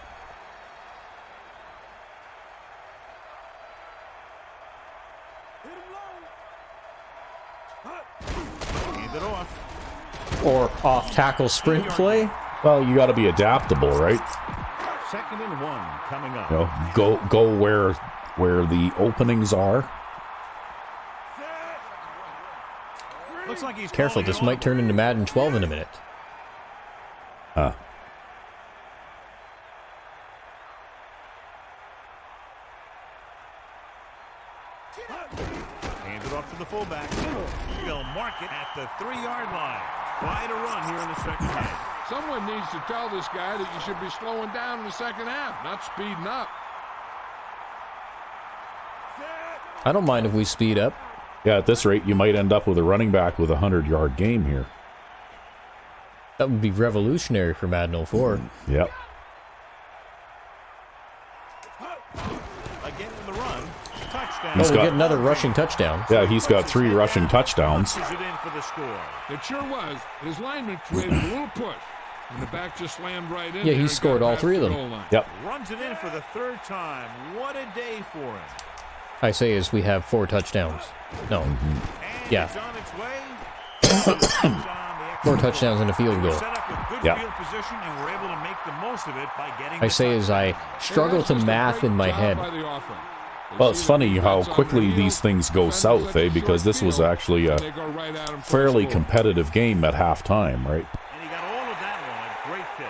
Hand it off. Or off-tackle sprint play. Well, you got to be adaptable, right? 2nd and 1 coming up. You know, go where the openings are. Looks like he's Careful, this might turn into Madden 12 in a minute. Huh. Hands it off to the fullback. He'll mark it at the 3-yard line. Quite a run here in the second half. Someone needs to tell this guy that you should be slowing down in the second half, not speeding up. I don't mind if we speed up. Yeah, at this rate, you might end up with a running back with a 100-yard game here. That would be revolutionary for Madden 04. Yep. Again in the run. Touchdown. He's We'll got- get another rushing touchdown. Yeah, he's got 3 rushing touchdowns. Punches it in for the score. It sure was. His lineman created a little push, and the back just slammed right in. Yeah, there he and scored got all past 3 of the them. goal line. Yep. Runs it in for the 3rd time. What a day for him. I say as we have 4 touchdowns. No, And Yeah. it's on its way. It's on the extra 4 touchdowns and a field goal. Set up with good Yeah. field position, and we're able to make the most of it by getting I the say as I struggle to math in my head. Well, it's funny how quickly these things go south, because this was actually a fairly competitive game at halftime, right? And he got all of that one. A great pick.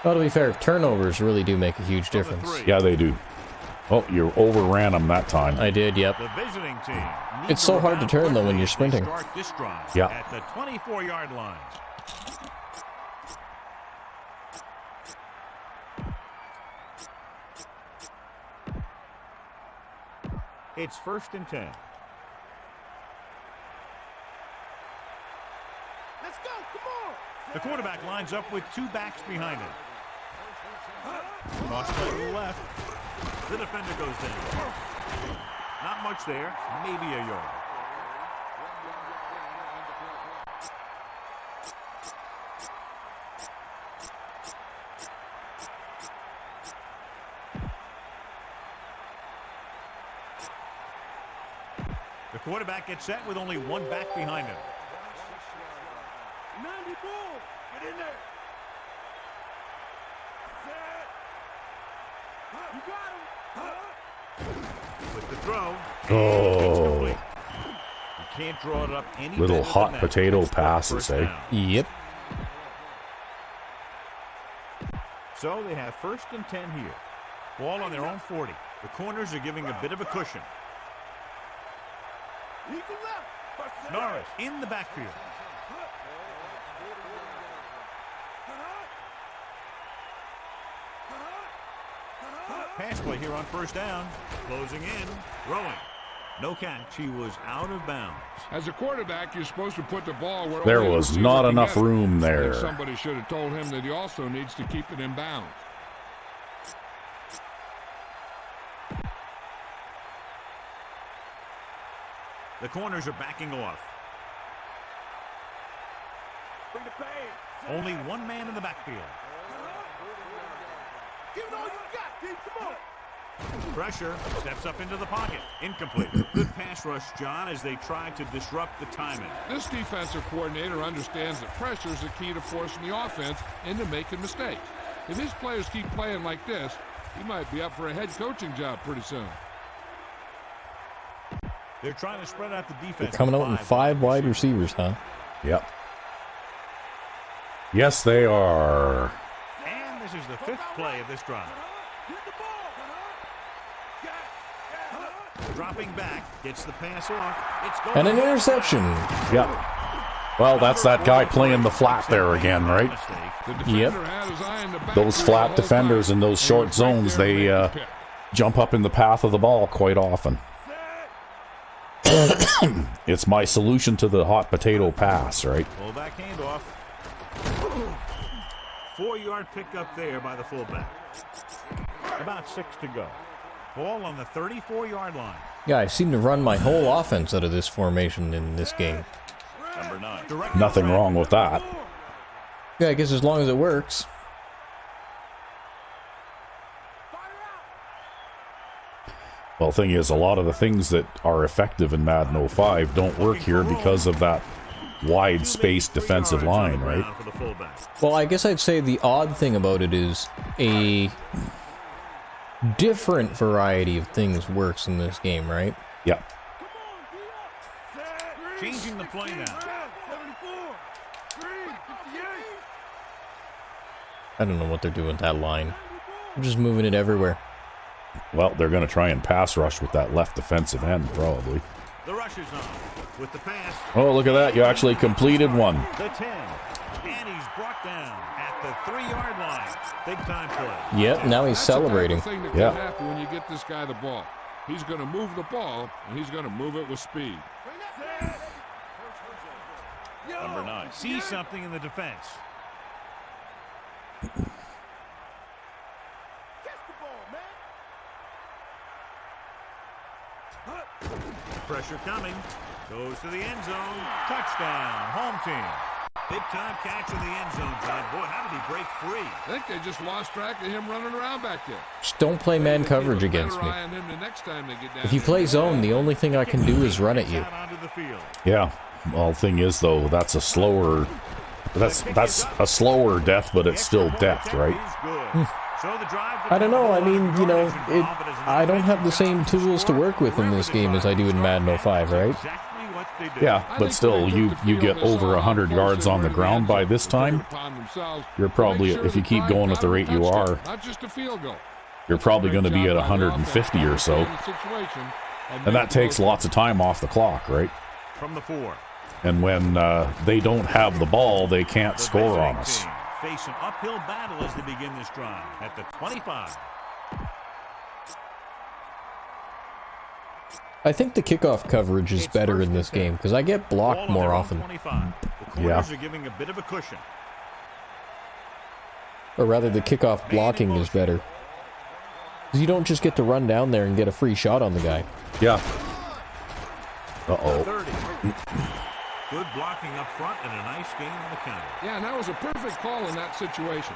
Well, to be fair, turnovers really do make a huge difference. Yeah, they do. Oh, you overran them that time. I did, yep. The visiting team. It's so hard to turn, though, when you're sprinting. Start this drive Yeah. at the 24-yard line. It's 1st and 10. Let's go, come on. The quarterback lines up with 2 backs behind him. Toss to the left. The defender goes down. Not much there. Maybe a yard. The quarterback gets set with only 1 back behind him. 90 ball. Get in there. Set. You got him. With the throw. Oh. You can't draw it up any Little better hot than that. potato First passes, eh? down. Yep. So they have 1st and 10 here. Ball on their own 40. The corners are giving a bit of a cushion. Eagle left. Norris in the backfield. Pass play here on 1st down. Closing in. Throwing. No catch. He was out of bounds. As a quarterback, you're supposed to put the ball where There only the was receiver not can enough get it. room I think there. somebody should have told him that he also needs to keep it in bounds. The corners are backing off. Bring the pain. Only 1 man in the backfield. Give it all you got, team. Come on. Pressure. Steps up into the pocket. Incomplete. Good pass rush, John, as they try to disrupt the timing. This defensive coordinator understands that pressure is the key to forcing the offense into making mistakes. If his players keep playing like this, he might be up for a head coaching job pretty soon. They're trying to spread out the defense. They're coming out in 5 wide receivers, huh? Yep. Yes, they are. And this is the 5th play of this drive. Get the ball. Dropping back, gets the pass off. It's going And an interception. Yep. Well, that's that guy playing the flat there again, right? Yep. Those flat defenders in those short zones, they jump up in the path of the ball quite often. It's my solution to the hot potato pass, right? Fullback handoff. 4-yard pickup there by the fullback. About 6 to go. Ball on the 34-yard line. Yeah, I seem to run my whole offense out of this formation in this game. Number 9. Nothing wrong with that. Yeah, I guess as long as it works. Well, the thing is, a lot of the things that are effective in Madden 05 don't work here because of that wide-spaced defensive line, right? Well, I guess I'd say the odd thing about it is a different variety of things works in this game, right? Yeah. Changing the play now. I don't know what they're doing with that line. I'm just moving it everywhere. Well, they're going to try and pass rush with that left defensive end, probably. The rush is on with the pass. Oh, look at that. You actually completed one. The 10. And he's brought down at the 3-yard line. Big time play. Yep, now he's celebrating. That's the type of thing that can happen when you get this guy the ball. He's going to move the ball, and he's going to move it with speed. Number 9. See something in the defense. Pressure coming. Goes to the end zone. Touchdown. Home team. Big time catch in the end zone, John. Boy, how did he break free? I think they just lost track of him running around back there. Just don't play man coverage against me. If you play zone, the only thing I can do is run at you. Yeah. Well, the thing is, though, that's a slower... That's a slower death, but it's still death, right? I don't know. I mean, you know, I don't have the same tools to work with in this game as I do in Madden 05, right? Yeah, but still, you get over 100 yards on the ground by this time. You're probably, if you keep going at the rate you are, you're probably going to be at 150 or so. And that takes lots of time off the clock, right? From the 4. And when they don't have the ball, they can't score on us. Face an uphill battle as they begin this drive at the 25. I think the kickoff coverage is better in this game because I get blocked more often. The corners are giving a bit of a cushion. Or rather, the kickoff blocking is better. Because you don't just get to run down there and get a free shot on the guy. Yeah. Uh-oh. 30. Good blocking up front and a nice gain on the counter. Yeah, and that was a perfect call in that situation.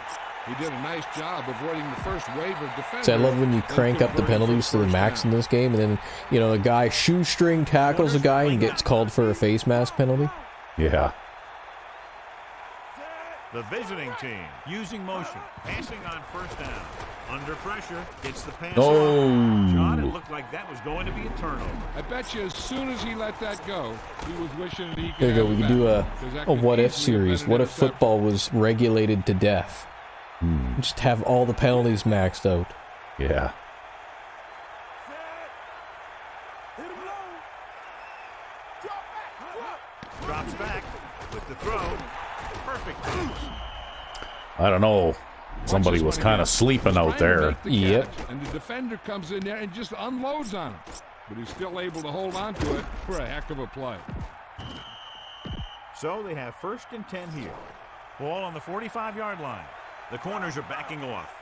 He did a nice job avoiding the first wave of defenders. See, I love when you crank up the penalties to the max in this game, and then, you know, a guy shoestring tackles a guy and gets called for a face mask penalty. Yeah. The visiting team using motion, passing on first down. Under pressure, gets the pass. Oh. John, it looked like that was going to be a turnover. I bet you as soon as he let that go, he was wishing that he could. There you go. We can do a what-if series. What if football was regulated to death? Just have all the penalties maxed out. Yeah. Drops back with the throw. Perfect pass. I don't know. Somebody was kind of sleeping out there. Yep. And the defender comes in there and just unloads on him. But he's still able to hold on to it for a heck of a play. So they have 1st and 10 here. Ball on the 45-yard line. The corners are backing off.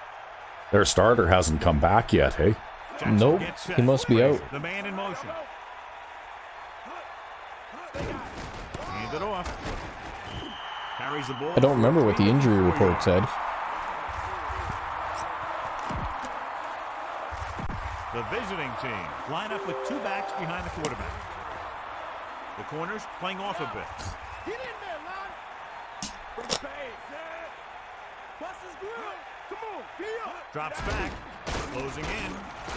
Their starter hasn't come back yet, hey? Jackson Nope. He must be out. The man in motion. Hand it off. Carries the ball. I don't remember what the injury report said. The visiting team line up with 2 backs behind the quarterback. The corners playing off a bit. Get in there, Lon. Bring the pace. Bust his grill. Come on, be up. Drops back. Closing in.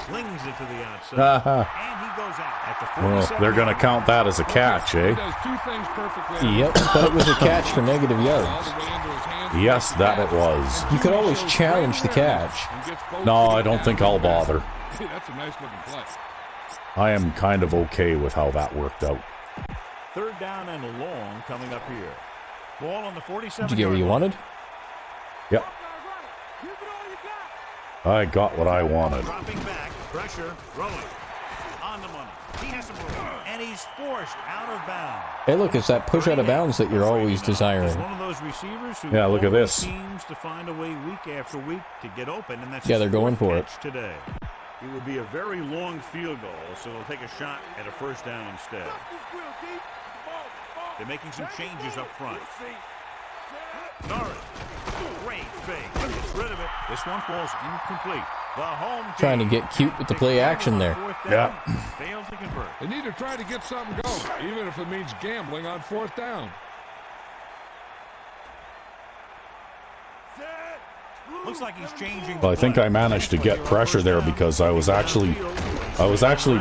Slings it to the outside. Uh-huh. And he goes out at the 47. Well, they're going to count that as a catch, He eh? does 2 things perfectly. Yep, but it was a catch for negative All yards. the way into his hands. Yes, that it was. You could always challenge the catch. No, I don't think I'll bother. That's a nice looking play. I am kind of okay with how that worked out. Third down and long coming up here. Ball on the 47. Did you get what you wanted? Yep. I got what I wanted. Dropping back, pressure, rolling. On the money. He has to move. And he's forced out of bounds. Hey, look, it's that push out of bounds that you're always desiring. He's one of those receivers who Yeah, look at this. seems to find a way week after week to get open, and that's Yeah, his they're going fourth for it. catch today. It would be a very long field goal, so they'll take a shot at a first down instead. They're making some changes up front. Norris, great fake. Gets rid of it. This one falls incomplete. The home team Trying to get cute with the play action there. Yeah. Failed to convert. They need to try to get something going, even if it means gambling on fourth down. Looks like he's changing. Well, I think I managed to get pressure there because I was actually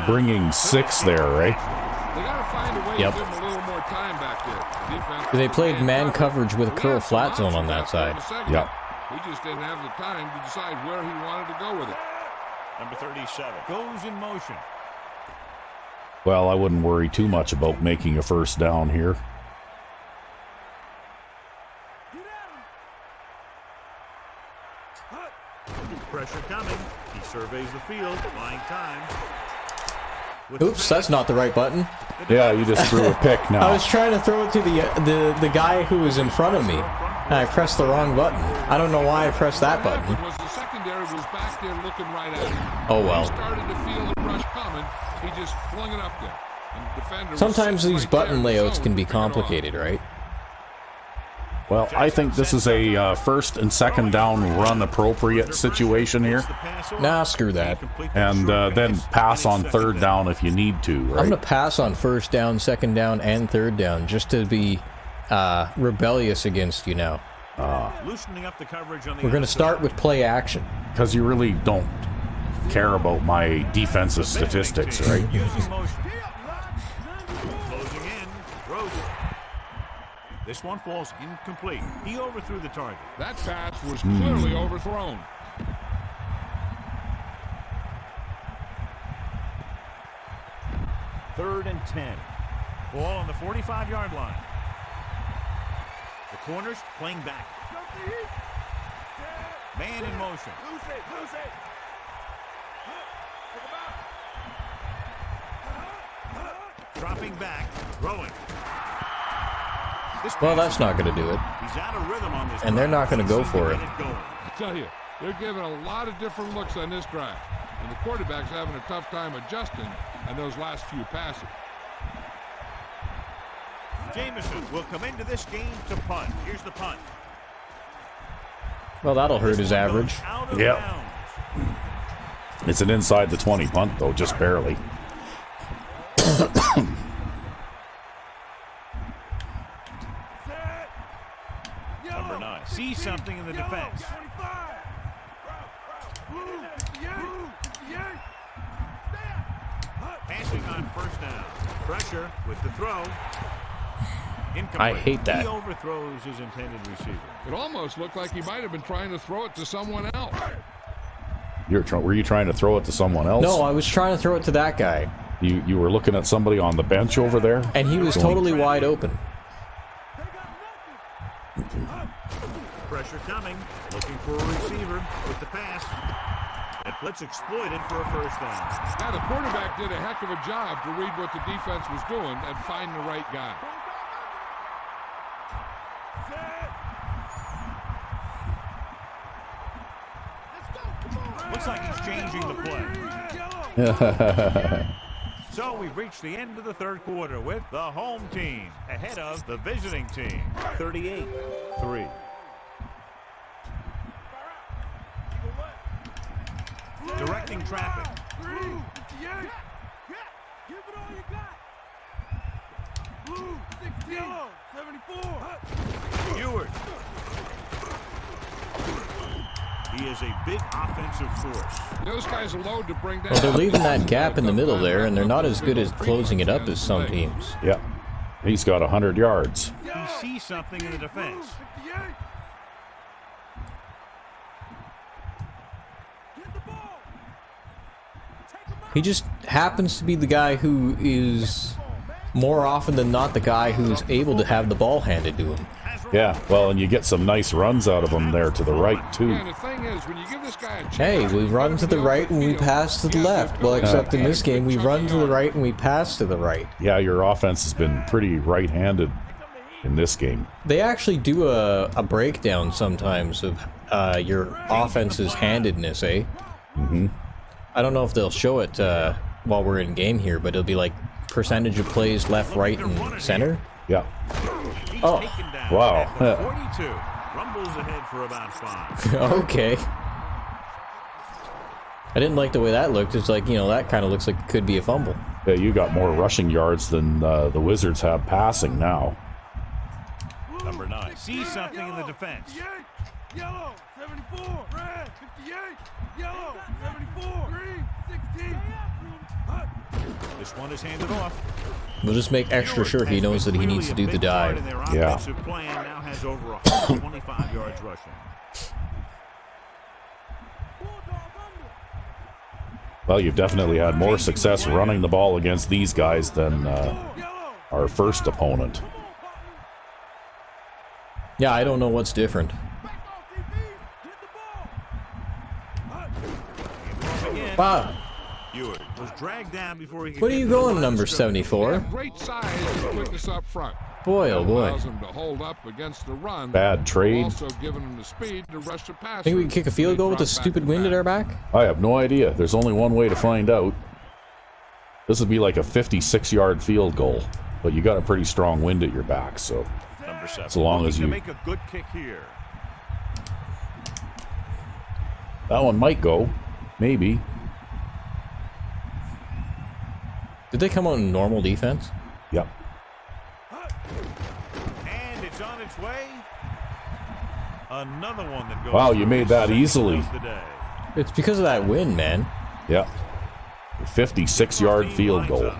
bringing 6 there, right? They got to find a way Yep. to give them a little more time back there. Defense They played man coverage with a curl flat zone on that side. Yep. He just didn't have the time to decide where he wanted to go with it. Number 37 goes in motion. Well, I wouldn't worry too much about making a first down here. Pressure coming. He surveys the field, buying time. Oops, that's not the right button. Yeah, you just threw a pick I now. was trying to throw it to the guy who was in front of me, and I pressed the wrong button. I don't know why I pressed that button. Was the secondary was back there looking right at him. Oh, He well. started to feel the rush coming. He just flung it up there. And the defender was Sometimes sitting these right there button in the layouts zone can be to pick it off. complicated, right? Well, I think this is a first and second down run appropriate situation here. Nah, screw that. And then pass on third down if you need to, I'm right? going to pass on first down, second down, and third down just to be rebellious against you now. Loosening up the coverage on the We're going to outside. start with play action. Because you really don't care about my defensive statistics, right? Using motion. Closing in. Throws it. This one falls incomplete. He overthrew the target. That pass was clearly overthrown. Third and 10. Ball on the 45-yard line. The corners playing back. Man in motion. Lose it. Dropping back. Throwing. This Well, pass that's not going to do it. He's out of rhythm on this And they're drive. not gonna go Seems to for get it. going. I tell you, they're giving a lot of different looks on this drive. And the quarterback's having a tough time adjusting on those last few passes. Jameson will come into this game to punt. Here's the punt. Well, that'll hurt his This one goes average. out of Yep. bounds. It's an inside the 20 punt, though, just barely. Number 9. See something in the defense. Passing on first down. Pressure with the throw. Incomplete. I hate that. He overthrows his intended receiver. It almost looked like he might have been trying to throw it to someone else. Were you trying to throw it to someone else? No, I was trying to throw it to that guy, You were looking at somebody on the bench over there? and he was Going- totally wide open. Pressure coming. Looking for a receiver with the pass. And blitz exploited for a first down. Yeah, the quarterback did a heck of a job to read what the defense was doing and find the right guy. Looks like he's changing the play. So we've reached the end of the third quarter with the home team ahead of the visiting team. 38-3. Directing traffic. Ewers. He is a big offensive force. Those guys are loaded to bring down. Well, they're leaving that gap in the middle there, and they're not as good at closing it up as some teams. Yeah. He's got 100 yards. He sees something in the defense. He just happens to be the guy who is more often than not the guy who's able to have the ball handed to him. Yeah, well, and you get some nice runs out of him there to the right, too. Yeah, and the thing is, when you give this guy a chance, Hey, we run to the right and we pass to the left. Well, except in this game, we run to the right and we pass to the right. Yeah, your offense has been pretty right-handed in this game. They actually do a breakdown sometimes of your offense's handedness, eh? Mm-hmm. I don't know if they'll show it while we're in game here, but it'll be like percentage of plays left, right, and center. Yeah. Oh, wow. 42. Rumbles ahead for about 5. okay. I didn't like the way that looked. It's like, you know, that kind of looks like it could be a fumble. Yeah, you got more rushing yards than the Wizards have passing now. Number 9 sees something in the defense. Yellow, 74, red, 58, yellow, 74, green, 16. This one is handed off. We'll just make extra sure he knows that he needs to do the dive. Yeah. Plan now has over 125 yards rushing. Well, you've definitely had more success running the ball against these guys than our first opponent. Yeah, I don't know what's different. Wow. Ewart was dragged down before he could What are get you to the going, line number of scrimmage. 74? great size and quickness up front. Boy, oh boy. Allows him to hold up against the run. Bad trade. Also giving him the speed to rush the pass. Think we can kick a field goal with the stupid wind at our back? I have no idea. There's only one way to find out. This would be like a 56-yard field goal, but you got a pretty strong wind at your back, so Number 7. as long as Looking you... to make a good kick here. That one might go. Maybe. Did they come out in normal defense? Yep. And it's on its way. Another one that goes. Wow, you made that easily. It's because of that wind, man. Yep. 56-yard field goal.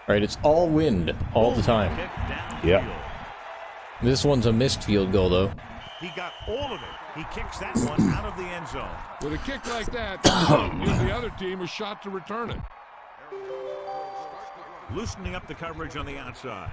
Right, it's all wind all the time. Yep. This one's a missed field goal, though. He got all of it. He kicks that one out of the end zone. With a kick like that, gives the other team a shot to return it. Loosening up the coverage on the outside.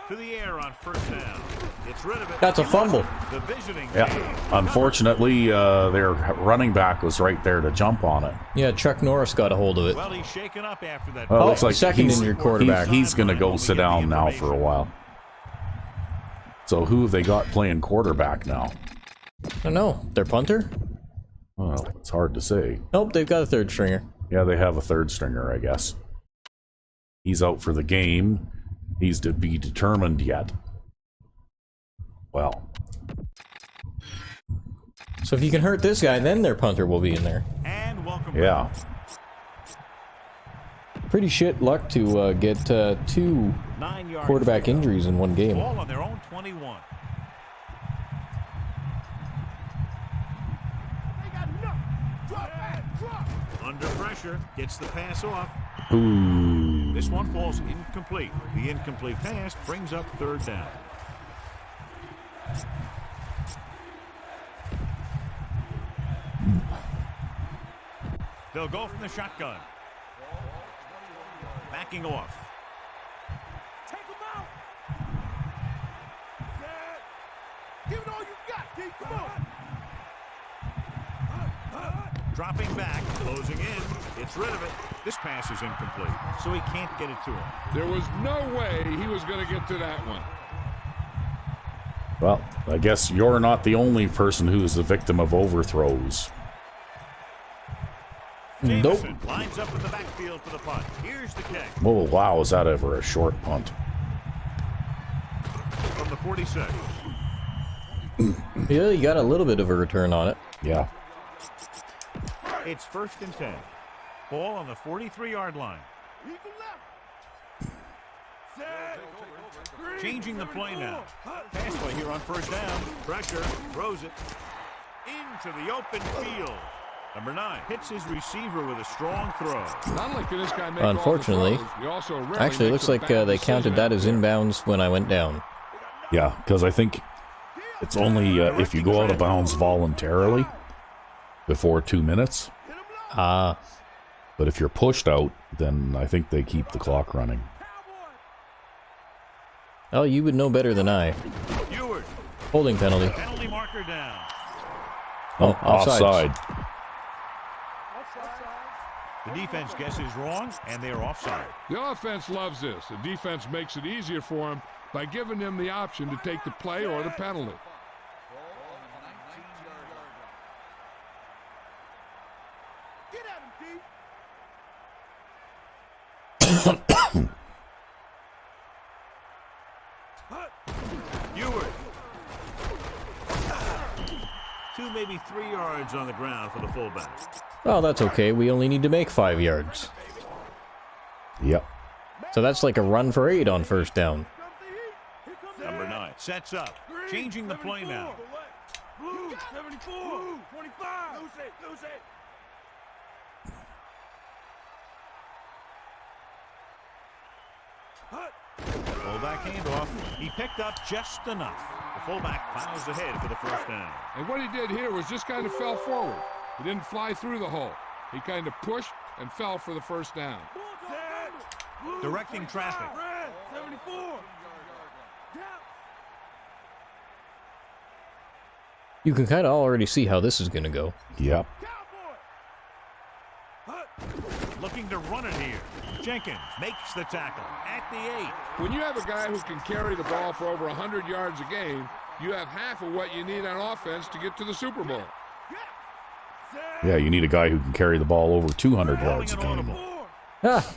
To the air on first down. It's rid of it. That's a fumble. The visiting. Yeah. Unfortunately, their running back was right there to jump on it. Yeah, Chuck Norris got a hold of it. Well, he's shaken up after that. Well, it looks like second he's, injured quarterback. He's going to go sit down now for a while. So who have they got playing quarterback now? I don't know. Their punter? Well, it's hard to say. Nope, they've got a third stringer. Yeah, they have a third stringer, I guess. He's out for the game. He's to be determined yet. Well. So if you can hurt this guy, then their punter will be in there. And welcome. Yeah. Pretty shit luck to get 2 9 yards. quarterback injuries in one game. Ball on their own 21. Under pressure, gets the pass off. Ooh. This one falls incomplete. The incomplete pass brings up third down. They'll go from the shotgun. Backing off. Take him out. Give it all you got, D. Come on. Dropping back, closing in. It's rid of it. This pass is incomplete, so he can't get it to him. There was no way he was going to get to that one. Well, I guess you're not the only person who is the victim of overthrows. Nope. Davison lines up in the backfield for the punt. Here's the kick Oh, wow, is that ever a short punt? from the 46. Yeah, you got a little bit of a return on it. Yeah. It's first and 10. Ball on the 43-yard line. Changing the play now. Pass play here on first down. Pressure. Throws it into the open field. Number 9 hits his receiver with a strong throw. Not only can this guy make Unfortunately, all the throws, he also rarely actually, it makes looks a like bad they counted decision that out as there. inbounds when I went down. Yeah, because I think it's only if you go out of bounds voluntarily before 2 minutes. Ah, But if you're pushed out, then I think they keep the clock running. oh, you would know better than I. Ewert, Holding penalty. penalty marker down. Oh, offside. The defense guesses wrong, and they are offside. The offense loves this. The defense makes it easier for him by giving them the option to take the play or the penalty. Get at him, D. Ewert. 2, maybe 3 yards on the ground for the fullback. Oh, that's okay. We only need to make 5 yards. Yep. So that's like a run for 8 on first down. Number 9 sets up, changing the play now. Blue, 74, 25. Lose it. Fullback handoff. He picked up just enough. The fullback plows ahead for the first down. And what he did here was just kind of fell forward. He didn't fly through the hole. He kind of pushed and fell for the first down. Directing traffic. Red, 74. You can kind of already see how this is going to go. Yep. Looking to run it here. Jenkins makes the tackle at the 8. When you have a guy who can carry the ball for over 100 yards a game, you have half of what you need on offense to get to the Super Bowl. Yeah, you need a guy who can carry the ball over 200 yards a game. Ah,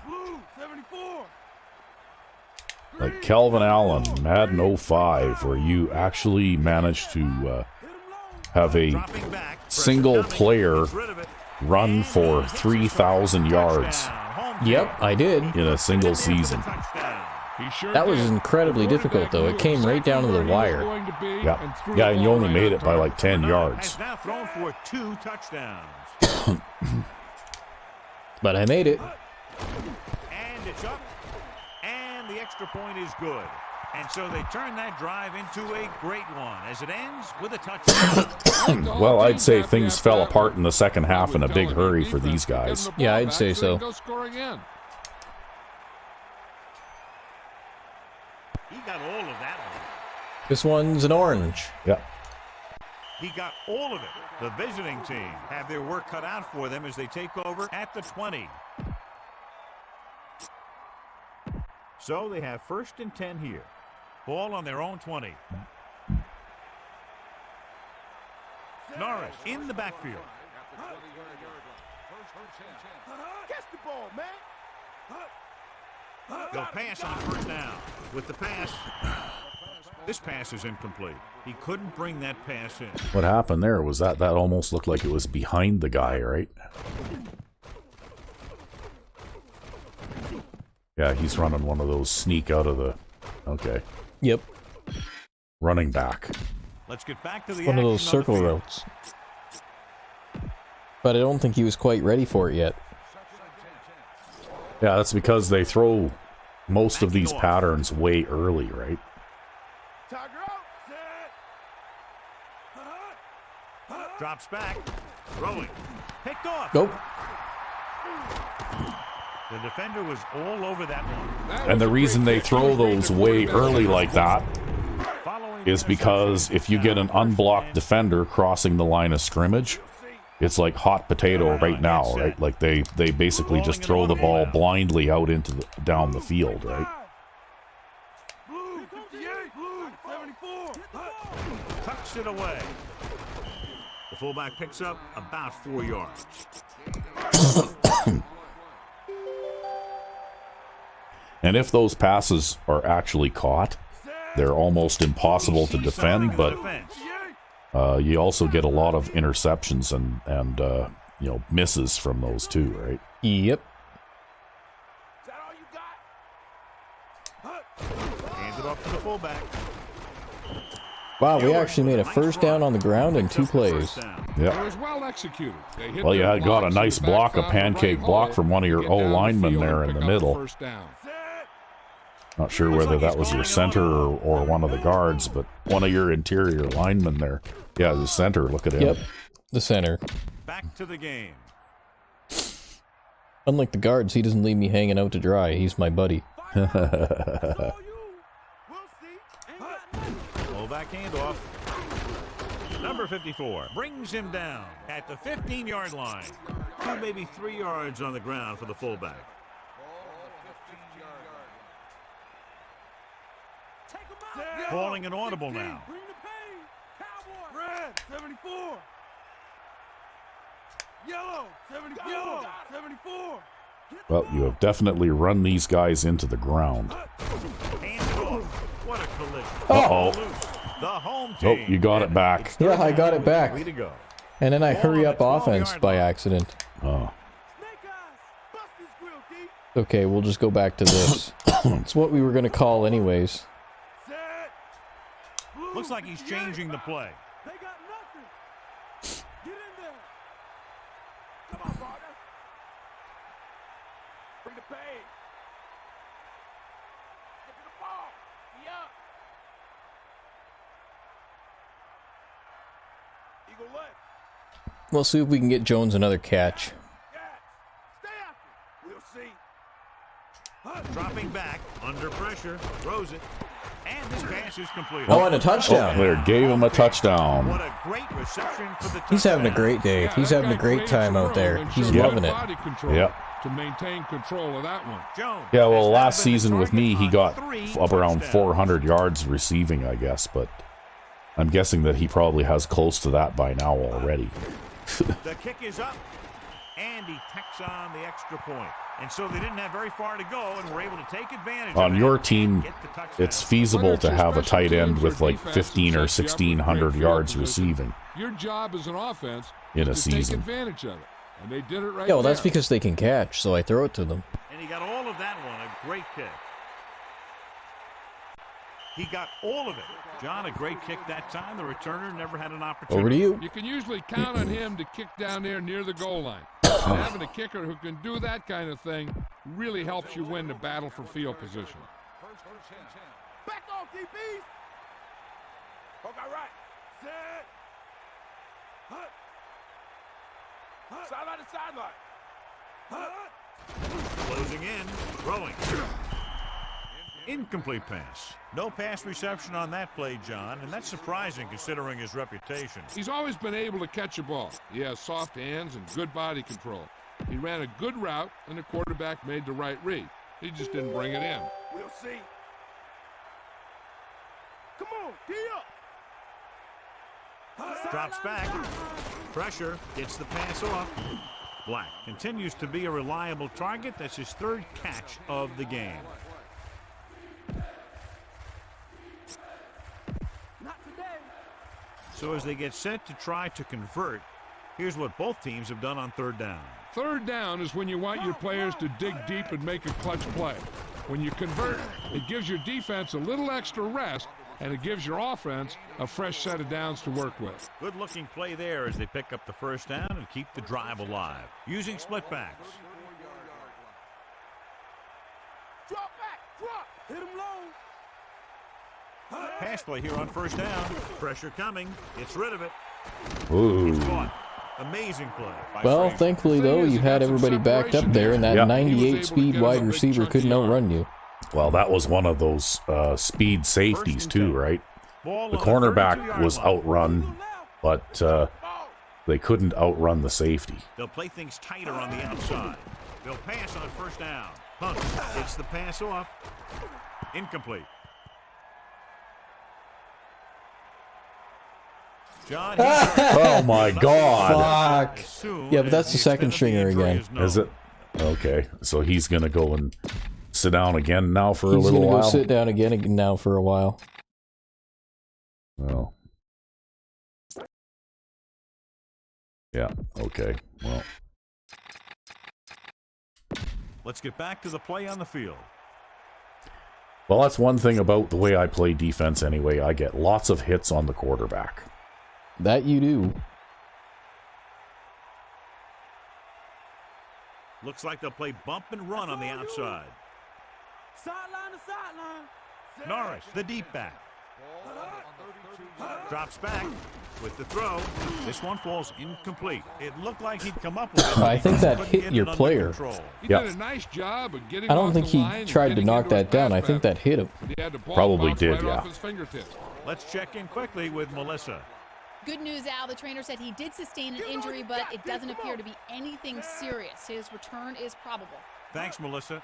Blue, 74. Like Calvin Allen, Madden 05, where you actually managed to have a Dropping back. single player Gets rid of it. run for 3,000 yards yep, I did. in a single season. Touchdown. He sure That was did. incredibly The difficult, though. It quarterback came knew right down to the exactly where he was wire. going to be Yeah, and threw yeah, the and you ball only right made on it by target. like 10 yards. Has now thrown for 2 touchdowns. But I made it. And it's up. And the extra point is good. And so they turn that drive into a great one as it ends with a touchdown. Well, I'd say things fell apart in the second half in a big hurry for these guys. Yeah, I'd say so. Go score again. He got all of that one. This one's an orange. Yeah. He got all of it. The visiting team have their work cut out for them as they take over at the 20. So they have 1st and 10 here. Ball on their own 20. Norris in the backfield. Catch the ball, man. They'll pass on 1st down. With the pass, this pass is incomplete. He couldn't bring that pass in. What happened there was that almost looked like it was behind the guy, right? Yeah, he's running one of those sneak out of the... Okay. Yep. Running back. Let's get back to the One of those action on the circle field. routes. But I don't think he was quite ready for it yet. Yeah, that's because they throw most of Backing these off. patterns way early, right? Tiger out. Set. Drops back. Throwing. Picked off. Nope. The defender was all over that one. That And was the a reason great they kick. throw He was reading those the way quarterback. early like that Following is the because interception, if you get an now 1st and unblocked 10. defender crossing the line of scrimmage, it's like hot potato right now, right? Like they basically just throw the ball blindly out into down the field, right? Blue, 58. Blue, 74. Tucks it away. The fullback picks up about 4 yards. And if those passes are actually caught, they're almost impossible to defend, but you also get a lot of interceptions and you know, misses from those too, right? Yep. Is that all you got? Hands it off to the fullback. Wow, we actually made a first down on the ground in 2 plays. It Yep. was well executed. They hit Well, you their had got a blocks, nice and the back block, a found the right pancake block hole from one of to your get down the O-linemen field there and in the pick up middle. First down. Not sure whether that was your center or one of the guards, but one of your interior linemen there. Yeah, the center. Look at him. Yep, the center. Back to the game. Unlike the guards, he doesn't leave me hanging out to dry. He's my buddy. Pull back handoff. Number 54 brings him down at the 15-yard line. 2, maybe 3 yards on the ground for the fullback. Calling an audible now. Red, 74. Yellow, 74. 74. Well, you have definitely run these guys into the ground. Hands it off. What a collision. Uh-oh. The home Oh, team. you got it back. Yeah, I got it back. Way to go. And then I Ball hurry on up the offense 12-yard by line. accident. Oh. Snake eyes. Bust his grill, D. Okay, we'll just go back to this. It's what we were going to call anyways. Set. Blue. Looks like he's changing the play. They got nothing. Get in there. Come on, partner. Bring the pain. Get to the ball. Yeah. Eagle left. We'll see if we can get Jones another catch. Yeah. Stay after. We'll see. Dropping back, under pressure, throws it, and this pass is completed. Oh, and a Oh, touchdown. there, gave him a touchdown. What a great reception for the touchdown. He's having a great day. Yeah, He's that having a guy great created time some out there. room and He's showed loving it. body control Yep. to maintain control of that one. Jones Yeah, well, has now last been the season with me, he target got on 3 up around touchdowns. 400 yards receiving, I guess, but I'm guessing that he probably has close to that by now already. The kick is up, and he tacks on the extra point. And so they didn't have very far to go, and were able to take advantage On of your it team, and get the touchdown. It's feasible to have a tight end with like 15 or 1600 yards receiving Your job as an offense in a is to take season. advantage of it. And they did it right Yeah, well, that's there. because they can catch, so I throw it to them. And he got all of that one. A great kick. He got all of it. John, a great kick that time. The returner never had an opportunity. Over to you. You can usually count on him to kick down there near the goal line. And having a kicker who can do that kind of thing really helps you win the battle for field position. Back off, DBs. Okay, right. Set. Sideline to sideline. Closing in, throwing. Incomplete pass. No pass reception on that play, John, and that's surprising considering his reputation. He's always been able to catch a ball. He has soft hands and good body control. He ran a good route, and the quarterback made the right read. He just didn't bring it in. We'll see. Come on, D up. Drops back. Pressure. Gets the pass off. Black continues to be a reliable target. That's his 3rd catch of the game. Not today. So as they get set to try to convert, here's what both teams have done on 3rd down. 3rd down is when you want your players to dig deep and make a clutch play. When you convert, it gives your defense a little extra rest, and it gives your offense a fresh set of downs to work with. Good looking play there as they pick up the 1st down and keep the drive alive. Using split backs. Drop back. Drop. Hit him low. Pass play here on 1st down. Pressure coming. Gets rid of it. Ooh. Caught. Amazing play. by Well, Frazier. thankfully, though, you had everybody backed up there, and that Yeah. 98-speed wide receiver couldn't outrun you. Well, that was one of those speed safeties too, right? Ball The on cornerback 32-yard was line. outrun, but they couldn't outrun the safety. They'll play things tighter on the outside. They'll pass on 1st down. Hunt gets the pass off. Incomplete. John, Oh my God! Fuck. Yeah, but that's the second stringer again. Is it? Okay, so he's gonna go and sit down again now for a He's little going to go while. sit down again now for a while. Well, yeah. Okay. Well, Let's get back to the play on the field. Well, that's one thing about the way I play defense anyway. I get lots of hits on the quarterback. That you do. Looks like they'll play bump and run on the outside. Sideline to sideline. Norris, the deep back. Drops back with the throw. This one falls incomplete. It looked like he'd come up with it. I think that Couldn't hit get your it under player. control. He Yep. did a nice job of getting I don't off think the he line and tried to getting knock into his that down. pass I think pattern. that hit him. But he had the ball Probably bounce did, right yeah. off his fingertips. Let's check in quickly with Melissa. Good news, Al. The trainer said he did sustain an injury, but it doesn't appear to be anything serious. His return is probable. Thanks, Melissa.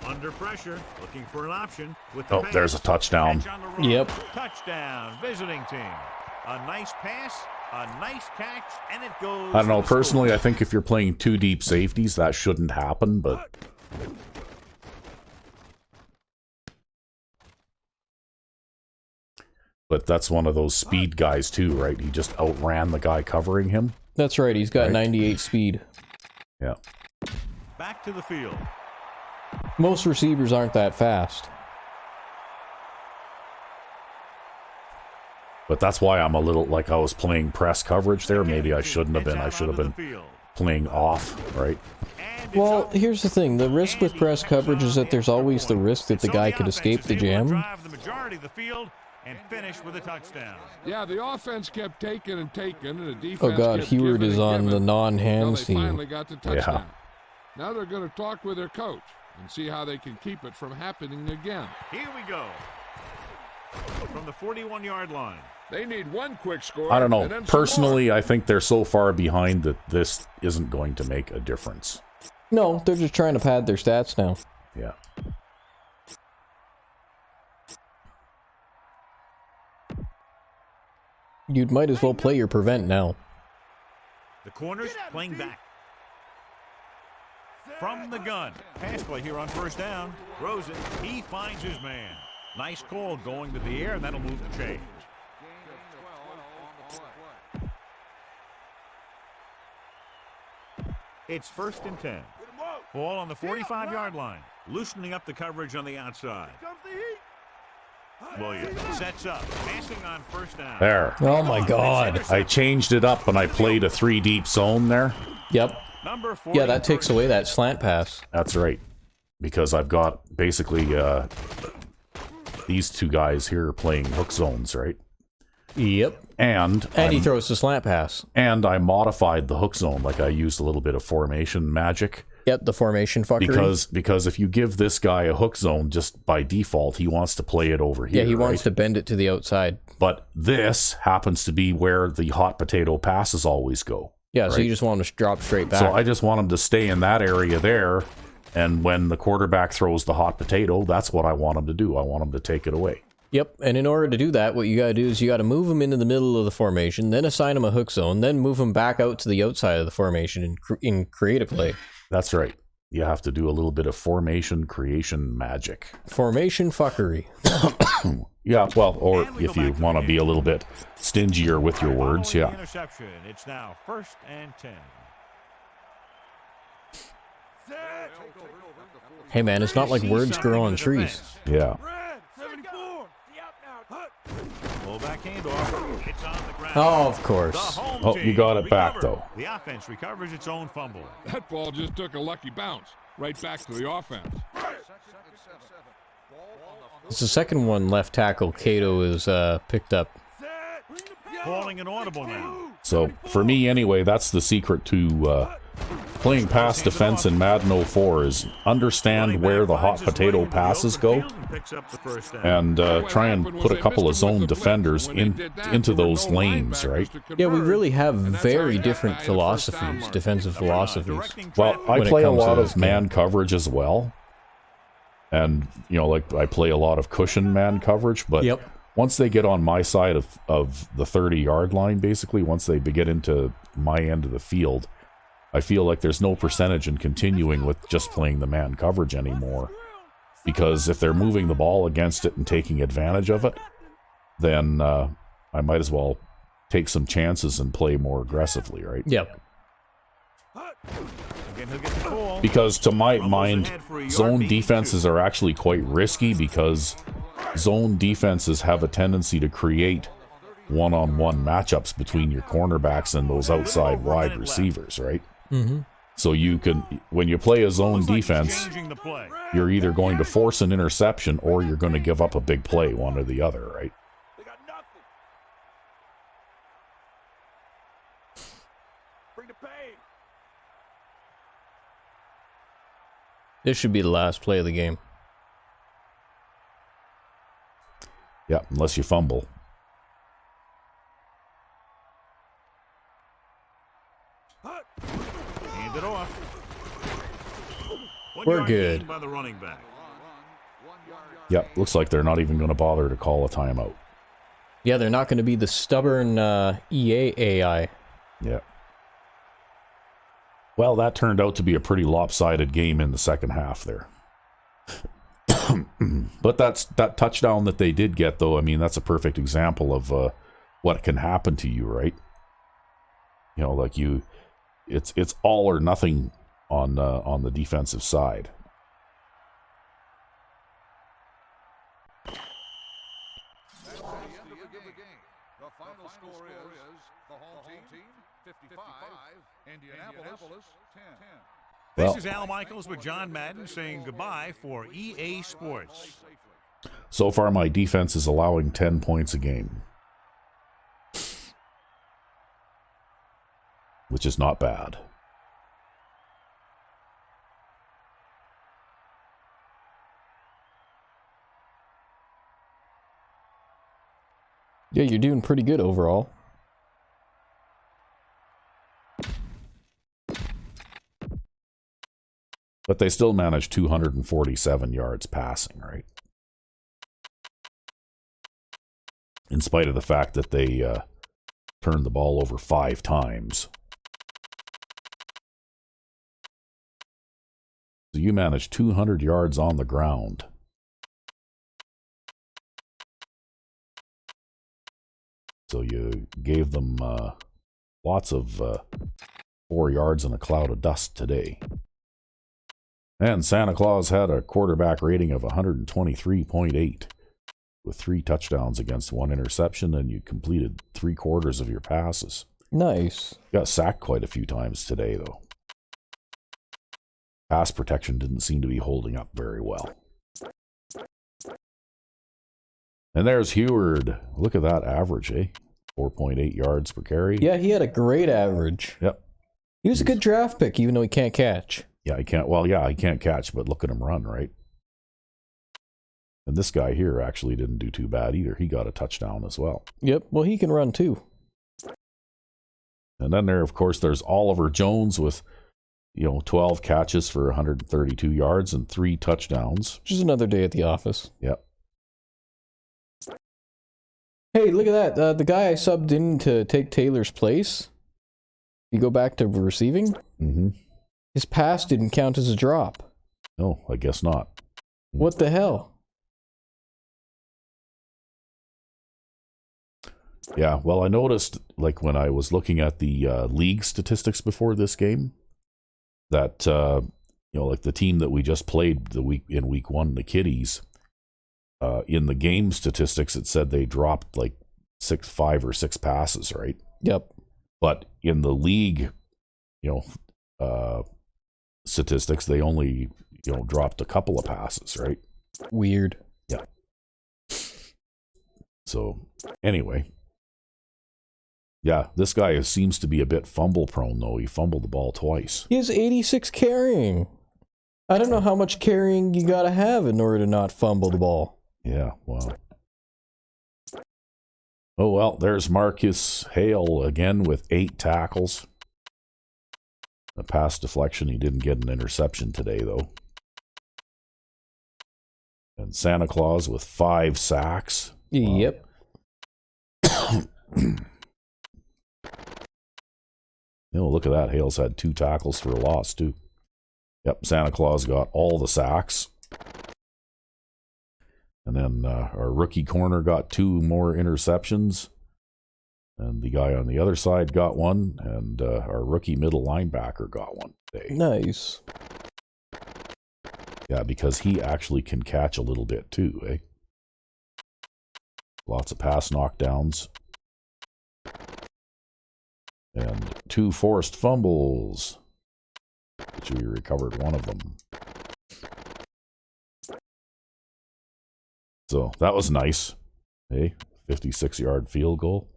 Under pressure, looking for an option with the Oh, pass. there's a touchdown. Catch on the run. Yep. Touchdown, visiting team. A nice pass, a nice catch, and it goes. I don't know. to the Personally, score. I think if you're playing two deep safeties, that shouldn't happen, but... But that's one of those speed guys too, right? He just outran the guy covering him. That's right. He's got Right. 98 speed. Yeah. Back to the field. Most receivers aren't that fast. But that's why I'm a little, like I was playing press coverage there. Maybe I shouldn't have been. I should have been playing off, right? Well, here's the thing. The risk with press coverage is that there's always the risk that the guy could escape the jam. Drive the majority of the field and finish with a touchdown. Yeah, the offense kept taking and taking, and the defense Oh God, kept Heward giving is and on giving the until non-hands they team. finally got the touchdown. Now they're going to talk with their coach and see how they can keep it from happening again. Here we go. From the 41-yard line. They need one quick score. I don't and know. then some Personally, I think they're so far behind that this isn't going to make a difference. No, they're just trying to pad their stats now. Yeah. You might as well play your prevent now. The corners playing back. From the gun. Pass play here on first down. Rosen, he finds his man. Nice call going to the air, and that'll move the chains. It's 1st and 10. Ball on the 45-yard line. Loosening up the coverage on the outside. Williams sets up. Passing on first down. There. Oh my God. I changed it up and I played a 3-deep zone there. Yep. Number 40. Yeah, that takes away that slant pass. That's right. Because I've got basically these two guys here playing hook zones, right? Yep. And he throws the slant pass. And I modified the hook zone, like I used a little bit of formation magic. Yep, the formation fuckery. Because if you give this guy a hook zone, just by default, he wants to play it over here. Yeah, he wants right? to bend it to the outside. But this happens to be where the hot potato passes always go. Yeah, so right? you just want him to drop straight back. So I just want him to stay in that area there, and when the quarterback throws the hot potato, that's what I want him to do. I want him to take it away. Yep, and in order to do that, what you got to do is you got to move him into the middle of the formation, then assign him a hook zone, then move him back out to the outside of the formation in create a play. That's right. You have to do a little bit of formation creation magic. Formation fuckery. Yeah, well, or if you want to be a little bit stingier with your words, yeah. Interception. It's now 1st and 10. Hey man, it's not like words grow on trees. Yeah. Fullback handoff. It's on the ground. Oh, of course. The home Oh, team you got it back, recovered. though. The offense recovers its own fumble. That ball just took a lucky bounce right back to the offense. It's the second one left tackle Cato is picked up. Calling an audible now. So, for me anyway, that's the secret to playing pass defense in Madden 04 is understand where the hot potato passes go and try and put a couple of zone defenders into those lanes, right? Yeah, we really have very different philosophies, defensive philosophies. Well, I when it play a comes to lot this of man coverage as well. And, you know, like I play a lot of cushion man coverage, but Yep. once they get on my side of the 30-yard line, basically, once they get into my end of the field, I feel like there's no percentage in continuing with just playing the man coverage anymore. Because if they're moving the ball against it and taking advantage of it, then I might as well take some chances and play more aggressively, right? Yep. And he'll get the call. Because to my Rumbles mind, ahead for a yard zone gain, defenses 2. are actually quite risky because zone defenses have a tendency to create one-on-one matchups between your cornerbacks and those outside wide receivers, right? Mm-hmm. So you can, when you play a zone Looks like he's defense, changing the play. you're either going to force an interception or you're going to give up a big play, one or the other, right? They got nothing. Bring the pain. This should be the last play of the game. Yeah, unless you fumble. Hand it off. We're 1 yard good. gain by the running back. Yeah, looks like they're not even going to bother to call a timeout. Yeah, they're not going to be the stubborn EA AI. Yeah. Well, that turned out to be a pretty lopsided game in the second half there. But that touchdown that they did get, though, I mean, that's a perfect example of what can happen to you, right? You know, like it's all or nothing on the defensive side. That's the end of the game. The final score is the home team 55, Indianapolis 10. This Well, is Al Michaels with John Madden saying goodbye for EA Sports. so far, my defense is allowing 10 points a game, which is not bad. Yeah, you're doing pretty good overall. But they still managed 247 yards passing, right? In spite of the fact that they turned the ball over 5 times. So you managed 200 yards on the ground. So you gave them lots of 4 yards in a cloud of dust today. And Santa Claus had a quarterback rating of 123.8 with 3 touchdowns against 1 interception, and you completed 3/4 of your passes. Nice. Got sacked quite a few times today, though. Pass protection didn't seem to be holding up very well. And there's Heward. Look at that average, eh? 4.8 yards per carry. Yeah, he had a great average. Yep. He was a good draft pick, even though he can't catch. Yeah, he can't. Well, yeah, he can't catch, but look at him run, right? And this guy here actually didn't do too bad either. He got a touchdown as well. Yep, well, he can run too. And then there, of course, there's Oliver Jones with, 12 catches for 132 yards and 3 touchdowns. Just another day at the office. Yep. Hey, look at that. The guy I subbed in to take Taylor's place, you go back to receiving, his pass didn't count as a drop. No, I guess not. What the hell? Yeah, well, I noticed, like, when I was looking at the league statistics before this game, that, like the team that we just played in week 1, the Kitties, in the game statistics, it said they dropped like 5 or 6 passes, right? Yep. But in the league, statistics, they only, dropped a couple of passes, right? Weird. Yeah. So, anyway. Yeah, this guy seems to be a bit fumble prone, though. He fumbled the ball twice. He has 86 carrying. I don't know how much carrying you gotta have in order to not fumble the ball. Yeah, well. Oh, well, there's Marcus Hale again with 8 tackles. A pass deflection. He didn't get an interception today, though. And Santa Claus with 5 sacks. Yep. Look at that. Hale's had 2 tackles for a loss, too. Yep, Santa Claus got all the sacks. And then our rookie corner got 2 more interceptions. And the guy on the other side got 1. And our rookie middle linebacker got 1. today. Nice. Yeah, because he actually can catch a little bit too, eh? Lots of pass knockdowns. And 2 forced fumbles, which we recovered one of them. So that was nice. Eh? 56-yard field goal.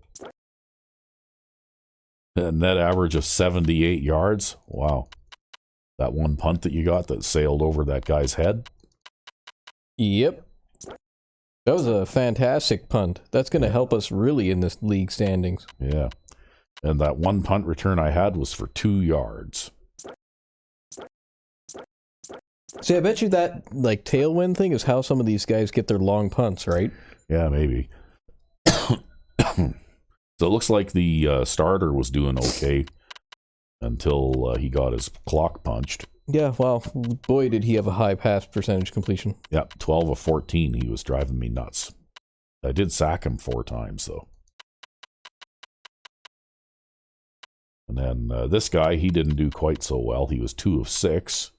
A net average of 78 yards. Wow. That one punt that you got that sailed over that guy's head. Yep. That was a fantastic punt. That's going to help us really in this league standings. Yeah. And that one punt return I had was for 2 yards. See, I bet you that like tailwind thing is how some of these guys get their long punts, right? Yeah, maybe. So it looks like the starter was doing okay until he got his clock punched. Yeah, well, boy, did he have a high pass percentage completion. Yeah, 12 of 14. He was driving me nuts. I did sack him 4 times, though. And then this guy, he didn't do quite so well. He was 2 of 6.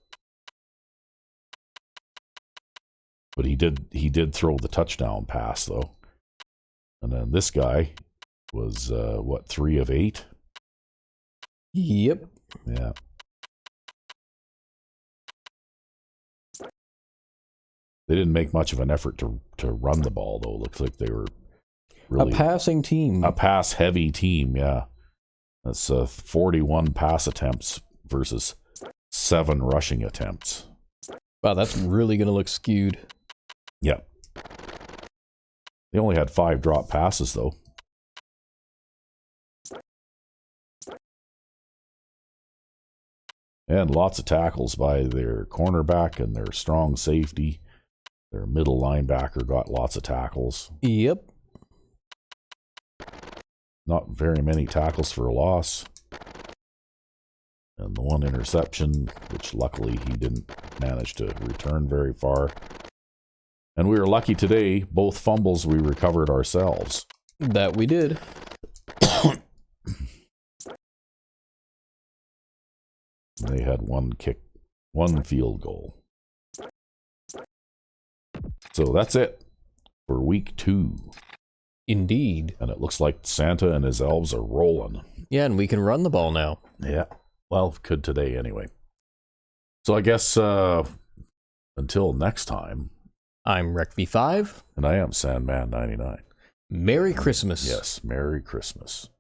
But he did throw the touchdown pass, though. And then this guy was, 3 of 8? Yep. Yeah. They didn't make much of an effort to run the ball, though. Looks like they were really a passing team. A pass-heavy team, yeah. That's 41 pass attempts versus 7 rushing attempts. Wow, that's really going to look skewed. Yeah. They only had 5 drop passes, though. And lots of tackles by their cornerback and their strong safety. Their middle linebacker got lots of tackles. Yep. Not very many tackles for a loss. And the 1 interception, which luckily he didn't manage to return very far. And we were lucky today, both fumbles we recovered ourselves. That we did. They had 1 field goal. So that's it for week 2. Indeed. And it looks like Santa and his elves are rolling. Yeah, and we can run the ball now. Yeah. Well, could today anyway. So I guess until next time. I'm RecV5. And I am Sandman99. Merry Christmas. Yes, Merry Christmas.